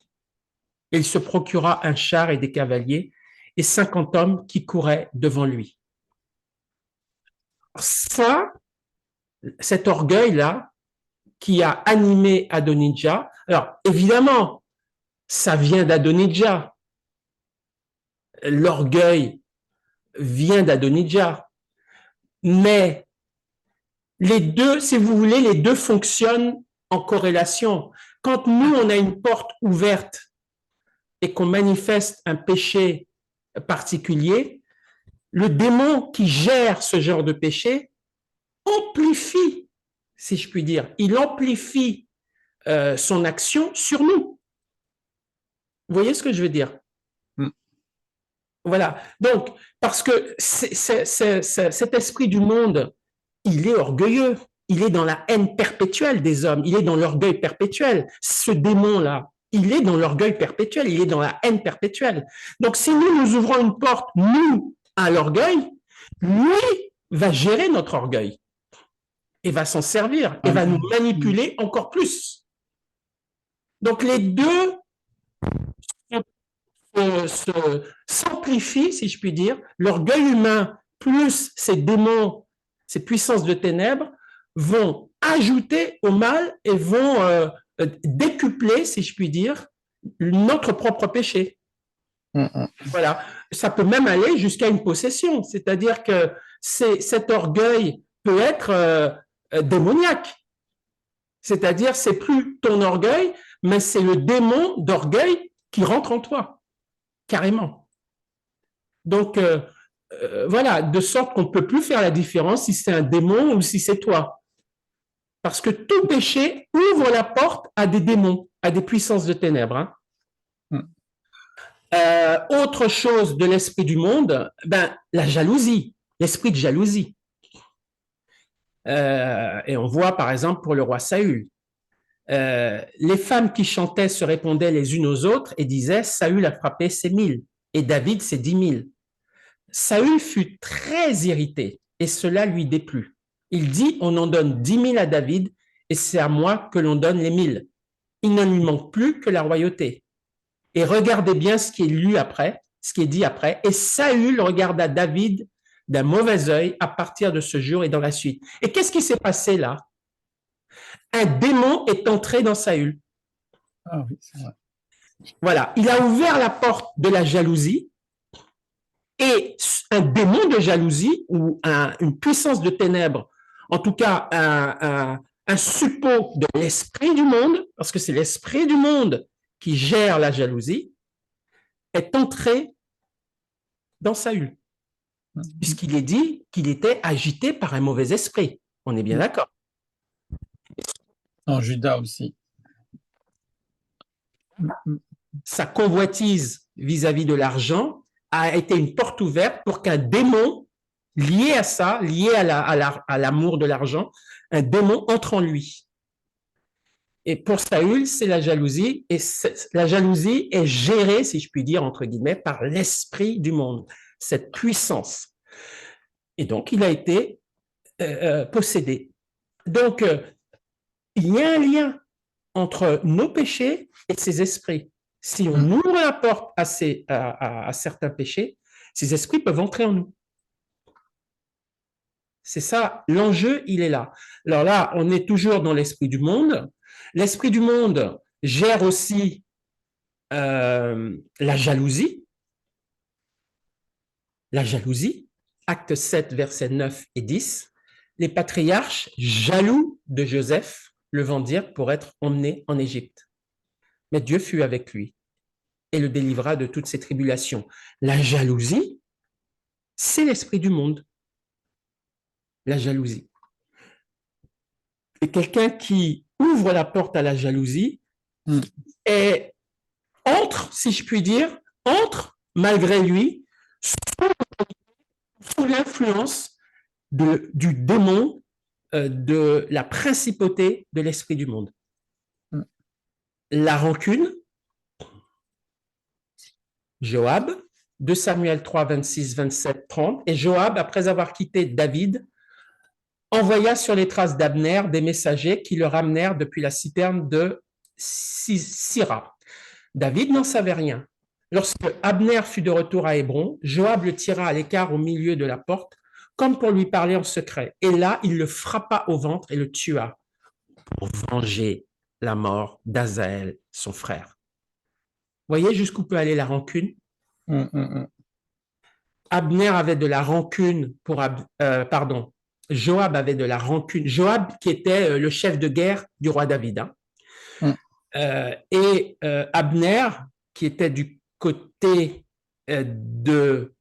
Et il se procura un char et des cavaliers et 50 hommes qui couraient devant lui. Ça, cet orgueil-là, qui a animé Adonijah, alors évidemment, ça vient d'Adonijah. L'orgueil vient d'Adonijah. Mais les deux, si vous voulez, les deux fonctionnent en corrélation. Quand nous, on a une porte ouverte et qu'on manifeste un péché particulier, le démon qui gère ce genre de péché amplifie, si je puis dire, il amplifie son action sur nous. Vous voyez ce que je veux dire? Voilà. Donc, parce que cet esprit du monde, il est orgueilleux. Il est dans la haine perpétuelle des hommes. Il est dans l'orgueil perpétuel. Ce démon-là, il est dans l'orgueil perpétuel. Il est dans la haine perpétuelle. Donc, si nous ouvrons une porte, nous, à l'orgueil, lui va gérer notre orgueil et va s'en servir et va nous manipuler encore plus. Donc, les deux s'amplifient, si je puis dire. L'orgueil humain plus ces démons, ces puissances de ténèbres vont ajouter au mal et vont décupler, si je puis dire, notre propre péché. Voilà. Ça peut même aller jusqu'à une possession, c'est-à-dire que cet orgueil peut être démoniaque. C'est-à-dire, c'est plus ton orgueil, mais c'est le démon d'orgueil qui rentre en toi, carrément. Donc, voilà, de sorte qu'on ne peut plus faire la différence si c'est un démon ou si c'est toi. Parce que tout péché ouvre la porte à des démons, à des puissances de ténèbres. Hein. Autre chose de l'esprit du monde, la jalousie, l'esprit de jalousie. Et on voit par exemple pour le roi Saül, les femmes qui chantaient se répondaient les unes aux autres et disaient « Saül a frappé ses 1000 et David ses 10 000 ». Saül fut très irrité et cela lui déplut. Il dit « On en donne 10 000 à David et c'est à moi que l'on donne les 1000. Il ne lui manque plus que la royauté. » Et regardez bien ce qui est lu après, ce qui est dit après. Et Saül regarda David d'un mauvais œil à partir de ce jour et dans la suite. Et qu'est-ce qui s'est passé là? Un démon est entré dans Saül. Ah oui, c'est vrai. Voilà, il a ouvert la porte de la jalousie Et un démon de jalousie ou une puissance de ténèbres, en tout cas un suppôt de l'esprit du monde, parce que c'est l'esprit du monde qui gère la jalousie, est entré dans Saül, puisqu'il est dit qu'il était agité par un mauvais esprit. On est bien d'accord. En Juda aussi. Sa convoitise vis-à-vis de l'argent a été une porte ouverte pour qu'un démon lié à ça, lié à l'amour de l'argent, un démon entre en lui. Et pour Saül, c'est la jalousie, et la jalousie est gérée, si je puis dire, entre guillemets, par l'esprit du monde, cette puissance. Et donc, il a été possédé. Donc, il y a un lien entre nos péchés et ces esprits. Si on ouvre la porte à certains péchés, ces esprits peuvent entrer en nous. C'est ça, l'enjeu, il est là. Alors là, on est toujours dans l'esprit du monde. L'esprit du monde gère aussi la jalousie. La jalousie, acte 7, versets 9 et 10. Les patriarches, jaloux de Joseph, le vendirent pour être emmenés en Égypte. Mais Dieu fut avec lui et le délivra de toutes ses tribulations. La jalousie, c'est l'esprit du monde. La jalousie. Et quelqu'un qui ouvre la porte à la jalousie et entre, si je puis dire, entre, malgré lui, sous l'influence du démon, de la principauté de l'esprit du monde. La rancune, Joab, 2 Samuel 3, 26, 27, 30, et Joab, après avoir quitté David, envoya sur les traces d'Abner des messagers qui le ramenèrent depuis la citerne de Sira. David n'en savait rien. Lorsque Abner fut de retour à Hébron, Joab le tira à l'écart au milieu de la porte, comme pour lui parler en secret. Et là, il le frappa au ventre et le tua pour venger la mort d'Azaël, son frère. Voyez jusqu'où peut aller la rancune? Abner avait de la rancune pour Joab avait de la rancune. Joab qui était le chef de guerre du roi David. Et Abner qui était du côté de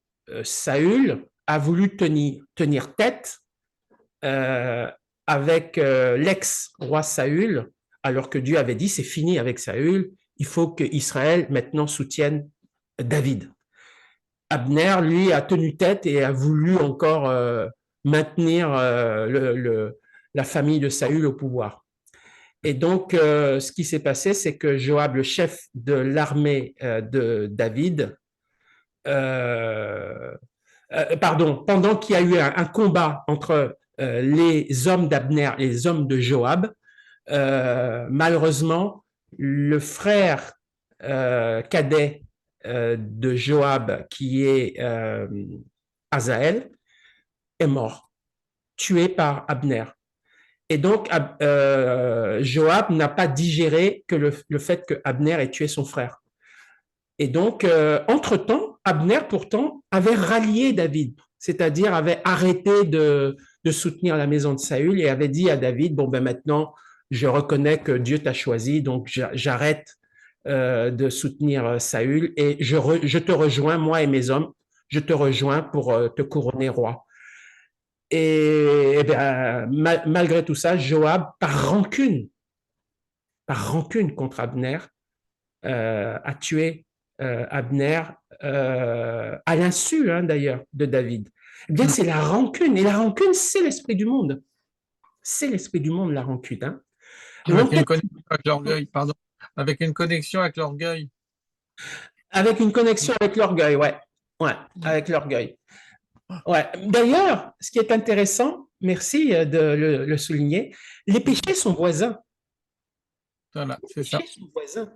Saül a voulu tenir tête avec l'ex-roi Saül, alors que Dieu avait dit c'est fini avec Saül, il faut que Israël maintenant soutienne David. Abner, lui, a tenu tête et a voulu encore maintenir la famille de Saül au pouvoir. Et donc, ce qui s'est passé, c'est que Joab, le chef de l'armée de David, pendant qu'il y a eu un combat entre les hommes d'Abner et les hommes de Joab, malheureusement, le frère cadet de Joab, qui est Azaël, est mort, tué par Abner. Et donc, Joab n'a pas digéré que le fait que Abner ait tué son frère. Et donc, entre-temps, Abner, pourtant, avait rallié David, c'est-à-dire avait arrêté de soutenir la maison de Saül et avait dit à David, bon, ben maintenant, je reconnais que Dieu t'a choisi, donc j'arrête de soutenir Saül et je te rejoins, moi et mes hommes, je te rejoins pour te couronner roi. Et bien, malgré tout ça, Joab, par rancune contre Abner, a tué Abner à l'insu d'ailleurs de David. Eh bien, c'est la rancune. Et la rancune, c'est l'esprit du monde. C'est l'esprit du monde, la rancune. Avec une connexion avec l'orgueil, pardon. Avec une connexion avec l'orgueil. Avec une connexion avec l'orgueil, ouais. Ouais, avec l'orgueil. Ouais. D'ailleurs, ce qui est intéressant, merci de le souligner, les péchés sont voisins. Voilà, c'est ça. Les péchés sont voisins.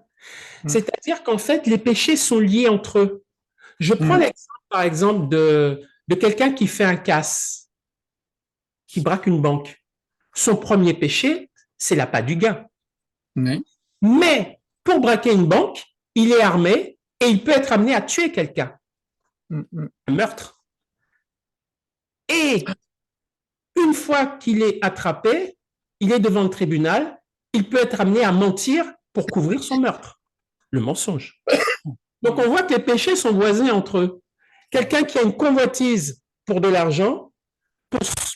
C'est-à-dire qu'en fait, les péchés sont liés entre eux. Je prends l'exemple, par exemple, de quelqu'un qui fait un casse, qui braque une banque. Son premier péché, c'est l'appât du gain. Oui. Mais pour braquer une banque, il est armé et il peut être amené à tuer quelqu'un. un meurtre. Et une fois qu'il est attrapé, il est devant le tribunal, il peut être amené à mentir pour couvrir son meurtre, le mensonge. Donc on voit que les péchés sont voisins entre eux. Quelqu'un qui a une convoitise pour de l'argent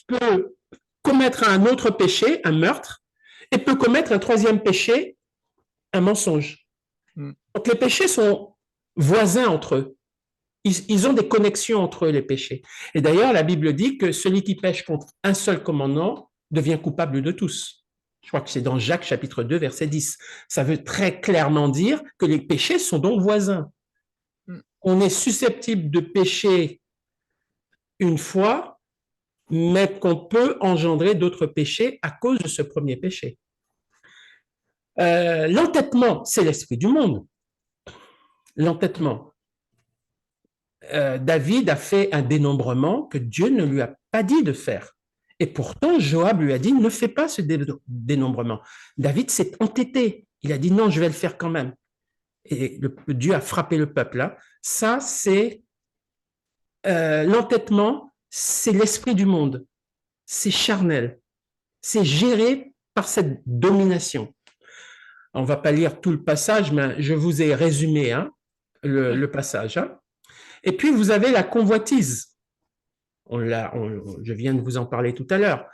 peut commettre un autre péché, un meurtre, et peut commettre un troisième péché, un mensonge. Donc les péchés sont voisins entre eux. Ils ont des connexions entre eux, les péchés. Et d'ailleurs, la Bible dit que celui qui pêche contre un seul commandement devient coupable de tous. Je crois que c'est dans Jacques chapitre 2, verset 10. Ça veut très clairement dire que les péchés sont donc voisins. On est susceptible de pécher une fois, mais qu'on peut engendrer d'autres péchés à cause de ce premier péché. L'entêtement, c'est l'esprit du monde. L'entêtement. David a fait un dénombrement que Dieu ne lui a pas dit de faire. Et pourtant, Joab lui a dit, ne fais pas ce dénombrement. David s'est entêté. Il a dit, non, je vais le faire quand même. Et Dieu a frappé le peuple. Là. Ça, c'est l'entêtement, c'est l'esprit du monde. C'est charnel. C'est géré par cette domination. On ne va pas lire tout le passage, mais je vous ai résumé le passage. Et puis, vous avez la convoitise. Je viens de vous en parler tout à l'heure.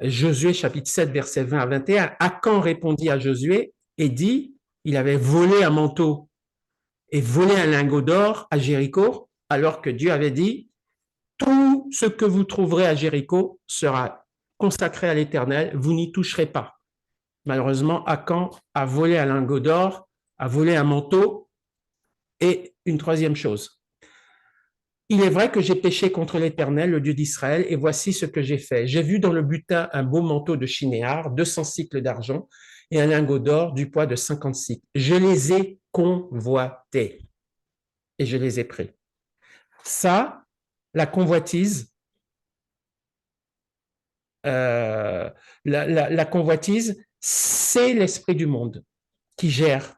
Josué, chapitre 7, versets 20 à 21. Akan répondit à Josué et dit, il avait volé un manteau et volé un lingot d'or à Jéricho, alors que Dieu avait dit, tout ce que vous trouverez à Jéricho sera consacré à l'Éternel, vous n'y toucherez pas. Malheureusement, Akan a volé un lingot d'or, a volé un manteau et une troisième chose. Il est vrai que j'ai péché contre l'Éternel, le Dieu d'Israël, et voici ce que j'ai fait. J'ai vu dans le butin un beau manteau de Shinéar, 200 cycles d'argent, et un lingot d'or du poids de 50 cycles. Je les ai convoités et je les ai pris. Ça, la convoitise, la convoitise, c'est l'esprit du monde qui gère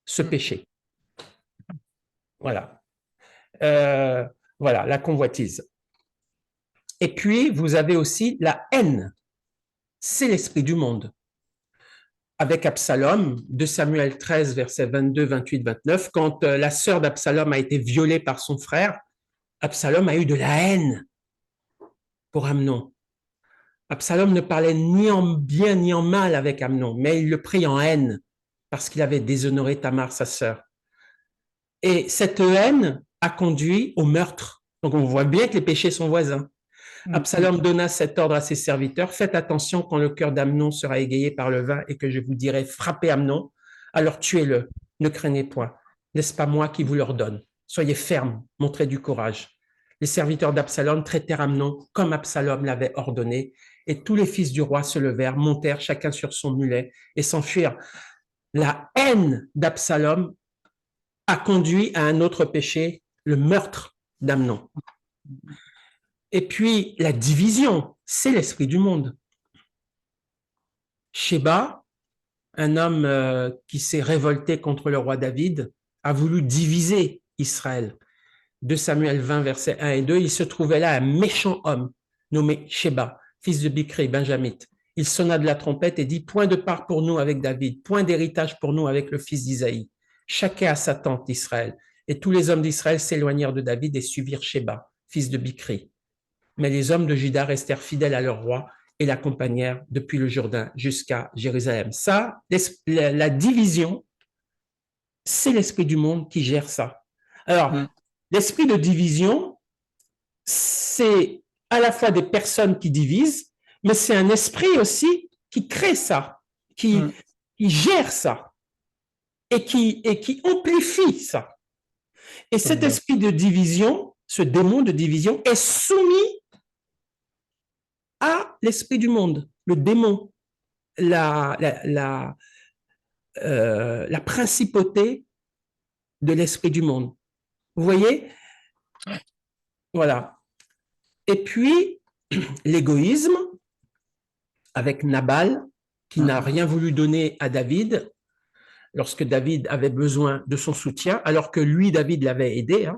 ce péché. Voilà. Voilà, la convoitise. Et puis, vous avez aussi la haine. C'est l'esprit du monde. Avec Absalom, 2 Samuel 13, versets 22, 28, 29, quand la sœur d'Absalom a été violée par son frère, Absalom a eu de la haine pour Amnon. Absalom ne parlait ni en bien ni en mal avec Amnon, mais il le prit en haine parce qu'il avait déshonoré Tamar, sa sœur. Et cette haine a conduit au meurtre. Donc on voit bien que les péchés sont voisins. Absalom donna cet ordre à ses serviteurs, faites attention quand le cœur d'Amnon sera égayé par le vin et que je vous dirai frappez Amnon, alors tuez-le, ne craignez point, n'est-ce pas moi qui vous l'ordonne? Soyez fermes, montrez du courage. Les serviteurs d'Absalom traitèrent Amnon comme Absalom l'avait ordonné, et tous les fils du roi se levèrent, montèrent chacun sur son mulet et s'enfuirent. La haine d'Absalom a conduit à un autre péché, le meurtre d'Amnon. Et puis, la division, c'est l'esprit du monde. Sheba, un homme qui s'est révolté contre le roi David, a voulu diviser Israël. 2 Samuel 20, versets 1 et 2, il se trouvait là un méchant homme nommé Sheba, fils de Bichri, benjamite. Il sonna de la trompette et dit, point de part pour nous avec David, point d'héritage pour nous avec le fils d'Isaïe. Chacun a sa tente d'Israël. Et tous les hommes d'Israël s'éloignèrent de David et suivirent Sheba, fils de Bichri. Mais les hommes de Juda restèrent fidèles à leur roi et l'accompagnèrent depuis le Jourdain jusqu'à Jérusalem. Ça, la division, c'est l'esprit du monde qui gère ça. Alors, l'esprit de division, c'est à la fois des personnes qui divisent, mais c'est un esprit aussi qui crée ça, qui gère ça et qui amplifie ça. Et cet esprit de division, ce démon de division est soumis à l'esprit du monde, le démon, la principauté de l'esprit du monde. Vous voyez? Voilà. Et puis, l'égoïsme, avec Nabal, qui n'a rien voulu donner à David, lorsque David avait besoin de son soutien, alors que lui, David, l'avait aidé.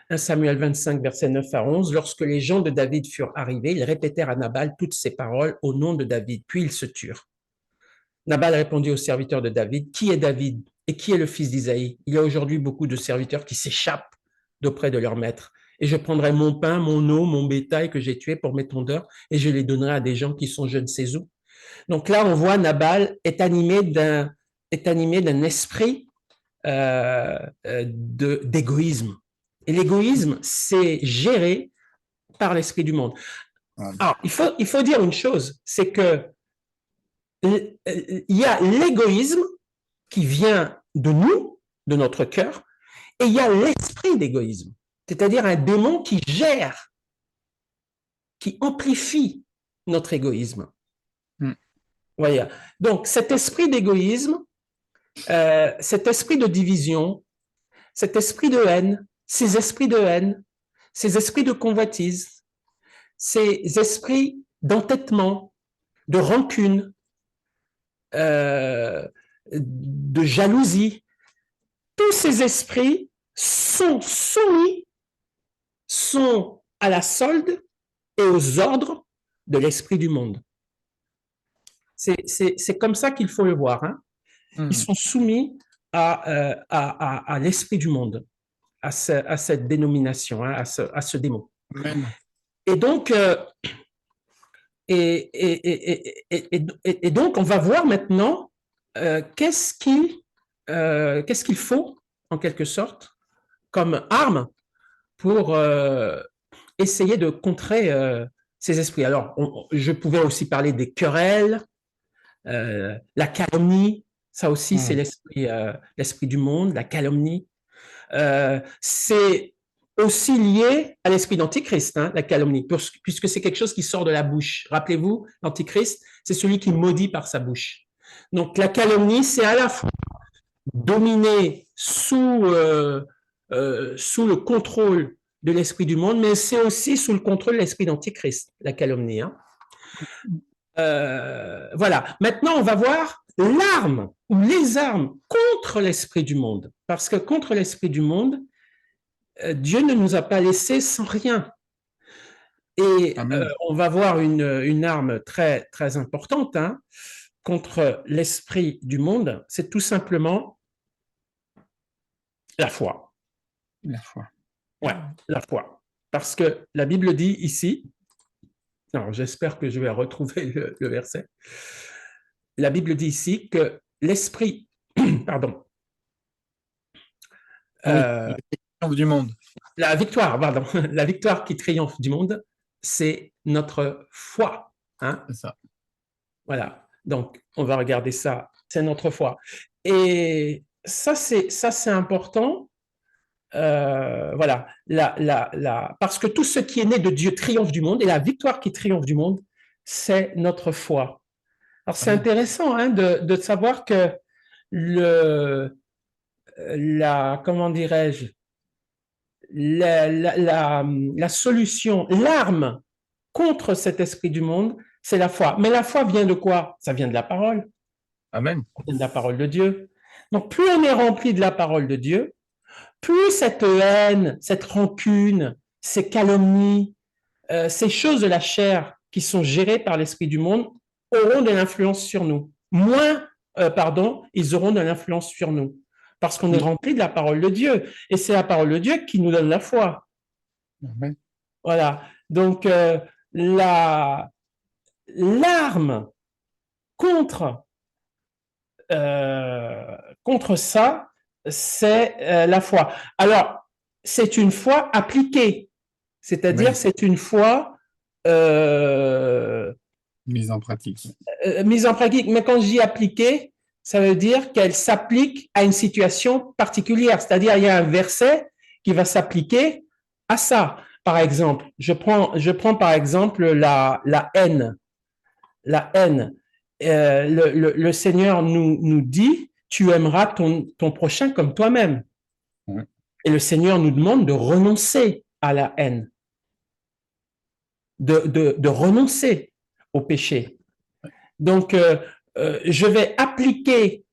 1 Samuel 25, versets 9 à 11. Lorsque les gens de David furent arrivés, ils répétèrent à Nabal toutes ces paroles au nom de David, puis ils se turent. Nabal répondit aux serviteurs de David, « Qui est David et qui est le fils d'Isaïe? Il y a aujourd'hui beaucoup de serviteurs qui s'échappent d'auprès de leur maître. Et je prendrai mon pain, mon eau, mon bétail que j'ai tué pour mes tondeurs, et je les donnerai à des gens qui sont je ne sais où. » Donc là, on voit Nabal est animé d'un esprit d'égoïsme. Et l'égoïsme, c'est géré par l'esprit du monde. Alors, il faut dire une chose, c'est que il y a l'égoïsme qui vient de nous, de notre cœur, et il y a l'esprit d'égoïsme, c'est-à-dire un démon qui gère, qui amplifie notre égoïsme. Voyez. Donc, cet esprit d'égoïsme, cet esprit de division, cet esprit de haine, ces esprits de haine, ces esprits de convoitise, ces esprits d'entêtement, de rancune, de jalousie, tous ces esprits sont soumis, sont à la solde et aux ordres de l'esprit du monde. C'est comme ça qu'il faut le voir. Hein. Ils sont soumis à l'esprit du monde, à cette dénomination, hein, à ce démon. Amen. Et donc, donc, on va voir maintenant qu'est-ce qu'il faut, en quelque sorte, comme arme pour essayer de contrer ces esprits. Alors, je pouvais aussi parler des querelles, la calomnie, ça aussi c'est l'esprit du monde, la calomnie. C'est aussi lié à l'esprit d'Antichrist, hein, la calomnie, puisque c'est quelque chose qui sort de la bouche. Rappelez-vous, l'Antichrist, c'est celui qui maudit par sa bouche. Donc la calomnie, c'est à la fois dominé sous le contrôle de l'esprit du monde, mais c'est aussi sous le contrôle de l'esprit d'Antichrist, la calomnie. Hein. Voilà. Maintenant, on va voir l'arme ou les armes contre l'esprit du monde. Parce que contre l'esprit du monde, Dieu ne nous a pas laissés sans rien. Et on va voir une arme très, très importante hein, contre l'esprit du monde, c'est tout simplement la foi. La foi. Ouais, la foi. Parce que la Bible dit ici, alors j'espère que je vais retrouver le verset, la Bible dit ici que l'esprit, pardon, La triomphe du monde. la victoire qui triomphe du monde, c'est notre foi. Hein? C'est ça. Voilà, donc on va regarder ça, c'est notre foi. Et ça, c'est important. Voilà, parce que tout ce qui est né de Dieu triomphe du monde, et la victoire qui triomphe du monde, c'est notre foi. Alors c'est intéressant hein, de savoir que comment dirais-je, la solution, l'arme contre cet esprit du monde, c'est la foi. Mais la foi vient de quoi? Ça vient de la parole. Amen. Ça vient de la parole de Dieu. Donc plus on est rempli de la parole de Dieu, plus cette haine, cette rancune, ces calomnies, ces choses de la chair qui sont gérées par l'esprit du monde auront de l'influence sur nous. Moins, ils auront de l'influence sur nous. Parce qu'on est rempli de la parole de Dieu. Et c'est la parole de Dieu qui nous donne la foi. Amen. Voilà. Donc, l'arme contre ça, c'est la foi. Alors, c'est une foi appliquée. C'est-à-dire, c'est une foi mise en pratique. Mise en pratique. Mais quand je dis appliquée, ça veut dire qu'elle s'applique à une situation particulière. C'est-à-dire, il y a un verset qui va s'appliquer à ça. Par exemple, je prends par exemple la haine. La haine. Le Seigneur nous dit, tu aimeras ton prochain comme toi-même. Ouais. Et le Seigneur nous demande de renoncer à la haine, de renoncer au péché. Donc, je vais appliquer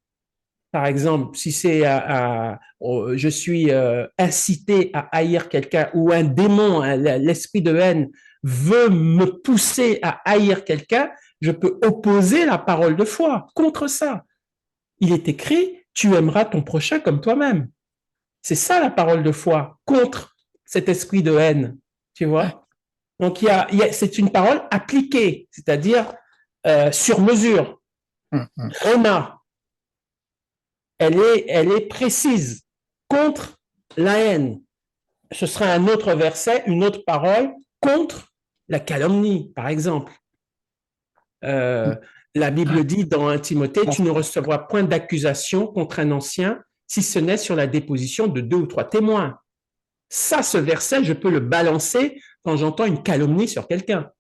Par exemple, si c'est je suis incité à haïr quelqu'un ou un démon, l'esprit de haine veut me pousser à haïr quelqu'un, je peux opposer la parole de foi contre ça. Il est écrit, tu aimeras ton prochain comme toi-même. C'est ça la parole de foi contre cet esprit de haine, tu vois. Donc c'est une parole appliquée, c'est-à-dire sur mesure. Rema, elle est précise contre la haine. Ce sera un autre verset, une autre parole contre la calomnie, par exemple. La Bible dit dans 1 Timothée, tu ne recevras point d'accusation contre un ancien, si ce n'est sur la déposition de 2 ou 3 témoins. Ça, ce verset, je peux le balancer quand j'entends une calomnie sur quelqu'un.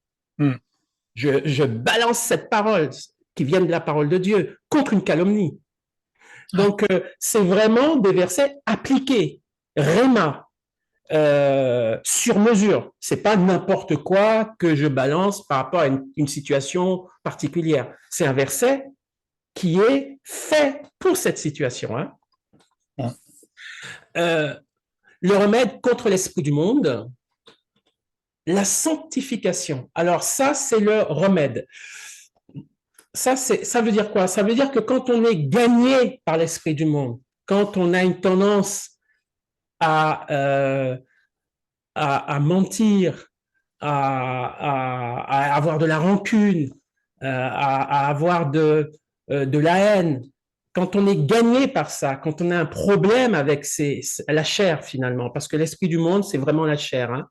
Je balance cette parole qui vient de la parole de Dieu contre une calomnie. Donc, c'est vraiment des versets appliqués, réma, sur mesure. C'est pas n'importe quoi que je balance par rapport à une situation particulière. C'est un verset qui est fait pour cette situation. Hein. Le remède contre l'esprit du monde, la sanctification. Alors ça, c'est le remède. Ça veut dire quoi? Ça veut dire que quand on est gagné par l'esprit du monde, quand on a une tendance à mentir, à avoir de la rancune, à avoir de la haine, quand on est gagné par ça, quand on a un problème avec la chair finalement, parce que l'esprit du monde, c'est vraiment la chair. Hein.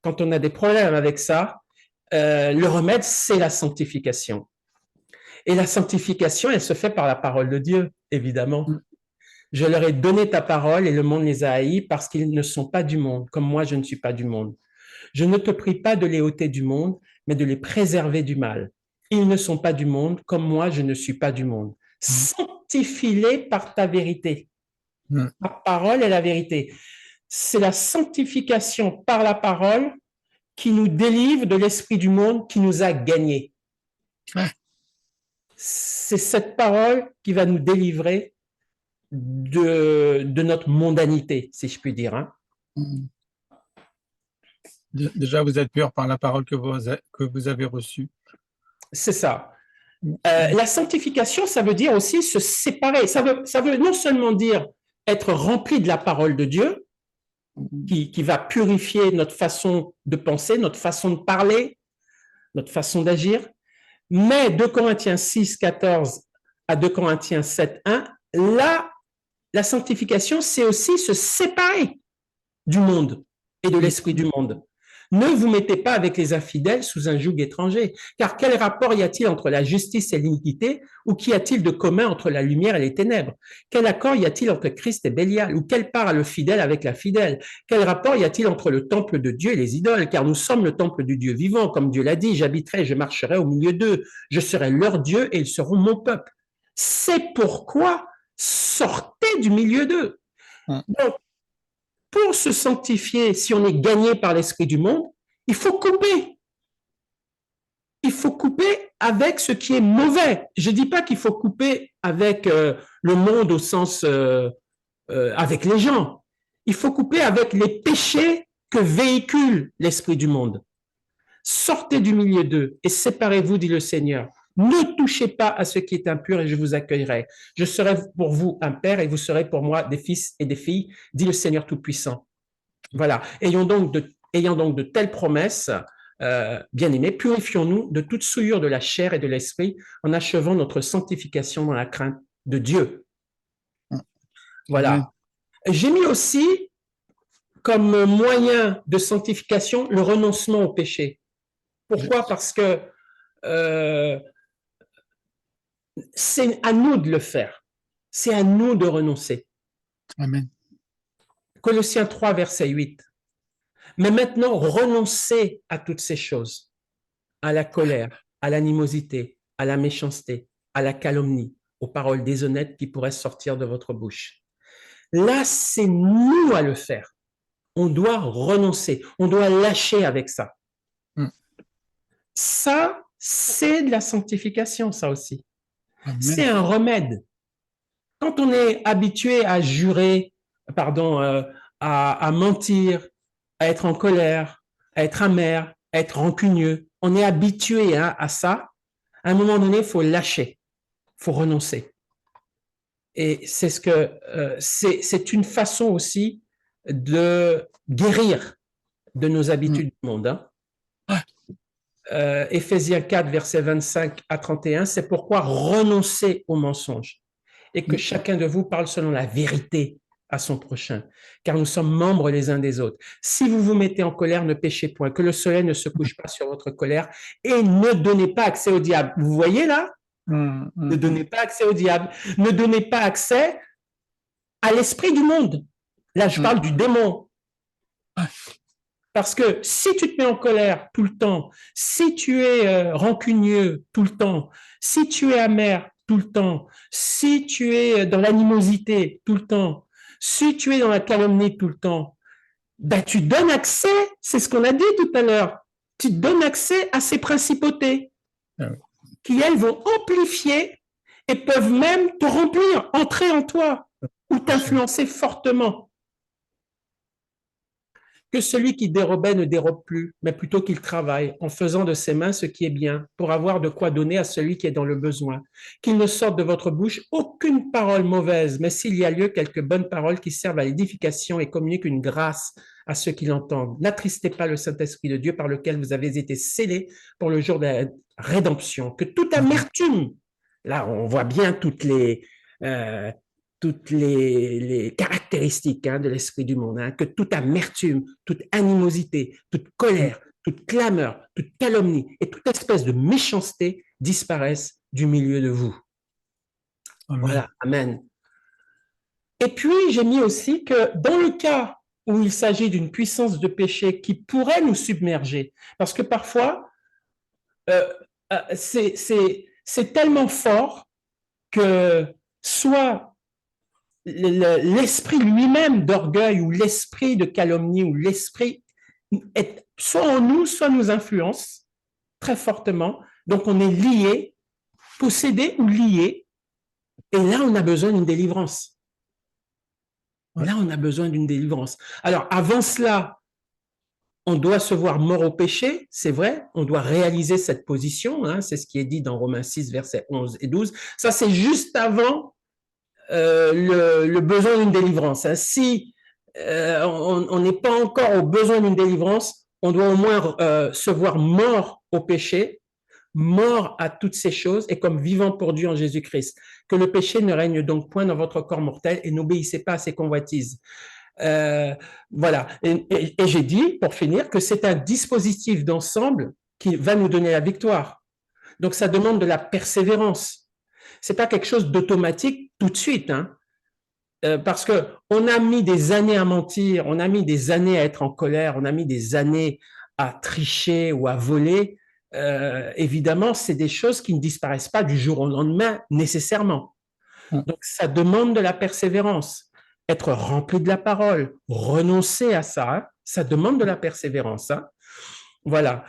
Quand on a des problèmes avec ça, le remède, c'est la sanctification. Et la sanctification, elle se fait par la parole de Dieu, évidemment. Je leur ai donné ta parole et le monde les a haïs parce qu'ils ne sont pas du monde, comme moi je ne suis pas du monde. Je ne te prie pas de les ôter du monde, mais de les préserver du mal. Ils ne sont pas du monde, comme moi je ne suis pas du monde. Sanctifie-les par ta vérité. Ta parole est la vérité. C'est la sanctification par la parole qui nous délivre de l'esprit du monde qui nous a gagnés. C'est cette parole qui va nous délivrer de notre mondanité, si je puis dire. Hein. Déjà, vous êtes pur par la parole que vous avez reçue. C'est ça. La sanctification, ça veut dire aussi se séparer. Ça veut non seulement dire être rempli de la parole de Dieu, qui va purifier notre façon de penser, notre façon de parler, notre façon d'agir, mais 2 Corinthiens 6, 14 à 2 Corinthiens 7, 1, là, la sanctification, c'est aussi se séparer du monde et de l'esprit du monde. Ne vous mettez pas avec les infidèles sous un joug étranger, car quel rapport y a-t-il entre la justice et l'iniquité, ou qu'y a-t-il de commun entre la lumière et les ténèbres? Quel accord y a-t-il entre Christ et Bélial, ou quelle part a le fidèle avec la fidèle? Quel rapport y a-t-il entre le temple de Dieu et les idoles? Car nous sommes le temple du Dieu vivant, comme Dieu l'a dit, j'habiterai, je marcherai au milieu d'eux, je serai leur Dieu et ils seront mon peuple. C'est pourquoi sortez du milieu d'eux. Donc, pour se sanctifier, si on est gagné par l'esprit du monde, il faut couper. Il faut couper avec ce qui est mauvais. Je ne dis pas qu'il faut couper avec le monde au sens avec les gens. Il faut couper avec les péchés que véhicule l'esprit du monde. Sortez du milieu d'eux et séparez-vous, dit le Seigneur. Ne touchez pas à ce qui est impur et je vous accueillerai. Je serai pour vous un père et vous serez pour moi des fils et des filles, dit le Seigneur Tout-Puissant. Voilà. Ayant donc de telles promesses, bien-aimés, purifions-nous de toute souillure de la chair et de l'esprit en achevant notre sanctification dans la crainte de Dieu. Voilà. J'ai mis aussi comme moyen de sanctification le renoncement au péché. Pourquoi? Parce que c'est à nous de le faire. C'est à nous de renoncer. Amen. Colossiens 3, verset 8. Mais maintenant, renoncez à toutes ces choses, à la colère, à l'animosité, à la méchanceté, à la calomnie, aux paroles déshonnêtes qui pourraient sortir de votre bouche. Là, c'est nous à le faire. On doit renoncer, on doit lâcher avec ça. Ça, c'est de la sanctification, ça aussi. Amen. C'est un remède. Quand on est habitué à jurer, pardon, à mentir, à être en colère, à être amer, à être rancunieux, on est habitué à ça. À un moment donné, il faut lâcher, il faut renoncer. Et c'est ce que c'est une façon aussi de guérir de nos habitudes du monde. Hein. Éphésiens 4, versets 25 à 31, c'est pourquoi renoncer au mensonge et que chacun de vous parle selon la vérité à son prochain, car nous sommes membres les uns des autres. Si vous vous mettez en colère, ne péchez point, que le soleil ne se couche pas sur votre colère et ne donnez pas accès au diable. Vous voyez là? Ne donnez pas accès au diable. Ne donnez pas accès à l'esprit du monde. Là, je parle du démon. Parce que si tu te mets en colère tout le temps, si tu es rancunieux tout le temps, si tu es amer tout le temps, si tu es dans l'animosité tout le temps, si tu es dans la calomnie tout le temps, ben tu donnes accès, c'est ce qu'on a dit tout à l'heure, tu donnes accès à ces principautés qui, elles, vont amplifier et peuvent même te remplir, entrer en toi ou t'influencer fortement. Que celui qui dérobait ne dérobe plus, mais plutôt qu'il travaille en faisant de ses mains ce qui est bien, pour avoir de quoi donner à celui qui est dans le besoin. Qu'il ne sorte de votre bouche aucune parole mauvaise, mais s'il y a lieu, quelques bonnes paroles qui servent à l'édification et communiquent une grâce à ceux qui l'entendent. N'attristez pas le Saint-Esprit de Dieu par lequel vous avez été scellés pour le jour de la rédemption. Que toute amertume, là on voit bien toutes les caractéristiques de l'esprit du monde, que toute amertume, toute animosité, toute colère, toute clameur, toute calomnie et toute espèce de méchanceté disparaissent du milieu de vous. Amen. Voilà, amen. Et puis, j'ai mis aussi que dans le cas où il s'agit d'une puissance de péché qui pourrait nous submerger, parce que parfois, c'est tellement fort que soit l'esprit lui-même d'orgueil ou l'esprit de calomnie ou l'esprit est soit en nous, soit nous influence très fortement. Donc, on est lié, possédé ou lié. Et là, on a besoin d'une délivrance. Là, on a besoin d'une délivrance. Alors, avant cela, on doit se voir mort au péché, c'est vrai. On doit réaliser cette position. C'est ce qui est dit dans Romains 6, versets 11 et 12. Ça, c'est juste avant le besoin d'une délivrance. Si on n'est pas encore au besoin d'une délivrance, on doit au moins se voir mort au péché, mort à toutes ces choses et comme vivant pour Dieu en Jésus-Christ. Que le péché ne règne donc point dans votre corps mortel et n'obéissez pas à ses convoitises. Voilà. Et j'ai dit, pour finir, que c'est un dispositif d'ensemble qui va nous donner la victoire. Donc, ça demande de la persévérance. C'est pas quelque chose d'automatique tout de suite, parce que on a mis des années à mentir, on a mis des années à être en colère, on a mis des années à tricher ou à voler. Évidemment, c'est des choses qui ne disparaissent pas du jour au lendemain nécessairement. Donc, ça demande de la persévérance. Être rempli de la parole, renoncer à ça, ça demande de la persévérance. Voilà.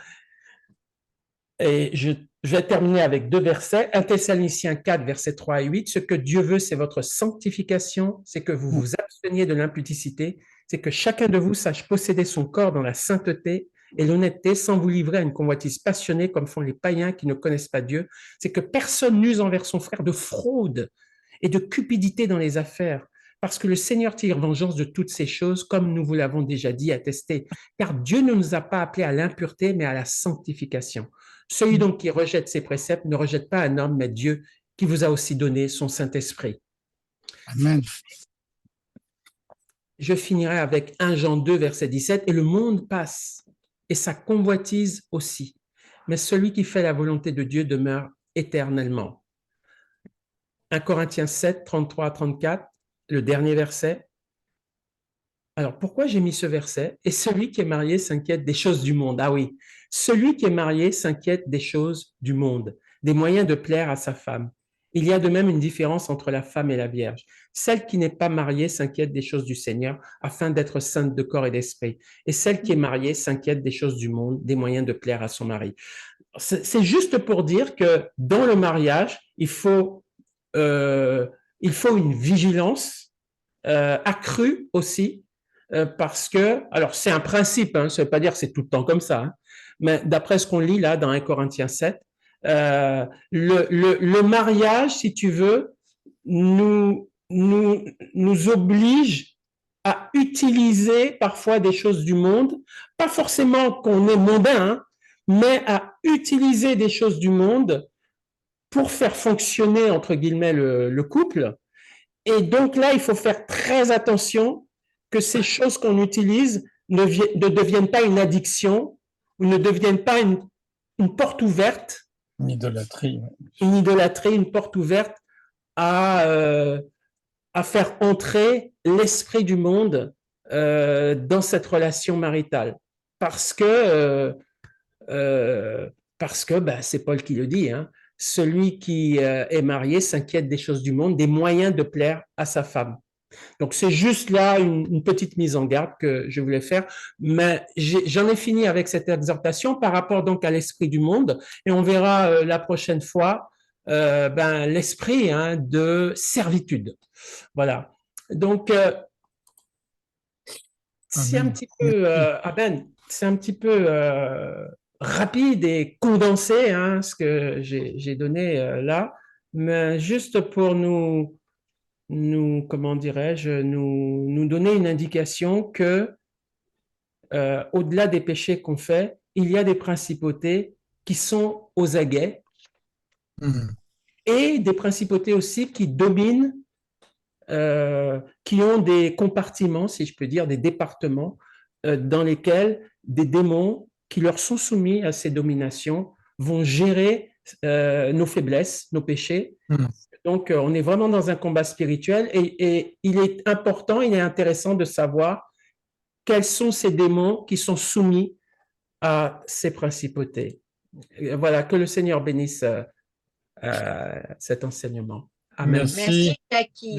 Et je vais terminer avec 2 versets. 1 Thessaloniciens 4, versets 3 et 8. Ce que Dieu veut, c'est votre sanctification, c'est que vous vous absteniez de l'impudicité, c'est que chacun de vous sache posséder son corps dans la sainteté et l'honnêteté sans vous livrer à une convoitise passionnée comme font les païens qui ne connaissent pas Dieu. C'est que personne n'use envers son frère de fraude et de cupidité dans les affaires, parce que le Seigneur tire vengeance de toutes ces choses, comme nous vous l'avons déjà dit, attesté. Car Dieu ne nous a pas appelés à l'impureté, mais à la sanctification. Celui donc qui rejette ses préceptes ne rejette pas un homme, mais Dieu qui vous a aussi donné son Saint-Esprit. Amen. Je finirai avec 1 Jean 2, verset 17. Et le monde passe, et sa convoitise aussi. Mais celui qui fait la volonté de Dieu demeure éternellement. 1 Corinthiens 7, 33 à 34, le dernier verset. Alors, pourquoi j'ai mis ce verset? Et celui qui est marié s'inquiète des choses du monde. Ah oui, celui qui est marié s'inquiète des choses du monde, des moyens de plaire à sa femme. Il y a de même une différence entre la femme et la vierge. Celle qui n'est pas mariée s'inquiète des choses du Seigneur afin d'être sainte de corps et d'esprit. Et celle qui est mariée s'inquiète des choses du monde, des moyens de plaire à son mari. C'est juste pour dire que dans le mariage, il faut il faut une vigilance accrue aussi, parce que, alors c'est un principe, hein, ça ne veut pas dire que c'est tout le temps comme ça, hein, mais d'après ce qu'on lit là dans 1 Corinthiens 7, le mariage, si tu veux, nous oblige à utiliser parfois des choses du monde, pas forcément qu'on est mondain, hein, mais à utiliser des choses du monde pour faire fonctionner, entre guillemets, le couple. Et donc là, il faut faire très attention que ces choses qu'on utilise ne deviennent pas une addiction ou ne deviennent pas une porte ouverte, Une idolâtrie. une porte ouverte à faire entrer l'esprit du monde dans cette relation maritale. Parce que c'est Paul qui le dit, hein, celui qui est marié s'inquiète des choses du monde, des moyens de plaire à sa femme. Donc, c'est juste là une petite mise en garde que je voulais faire. Mais j'en ai fini avec cette exhortation par rapport donc à l'esprit du monde. Et on verra la prochaine fois l'esprit de servitude. Voilà. Donc, c'est un petit peu, c'est un petit peu rapide et condensé ce que j'ai donné là. Mais juste pour comment dirais-je, nous donner une indication que au-delà des péchés qu'on fait, il y a des principautés qui sont aux aguets et des principautés aussi qui dominent, qui ont des compartiments, si je peux dire, des départements dans lesquels des démons qui leur sont soumis à ces dominations vont gérer nos faiblesses, nos péchés. Donc, on est vraiment dans un combat spirituel et il est important, il est intéressant de savoir quels sont ces démons qui sont soumis à ces principautés. Voilà, que le Seigneur bénisse cet enseignement. Amen. Merci. Merci, Jackie.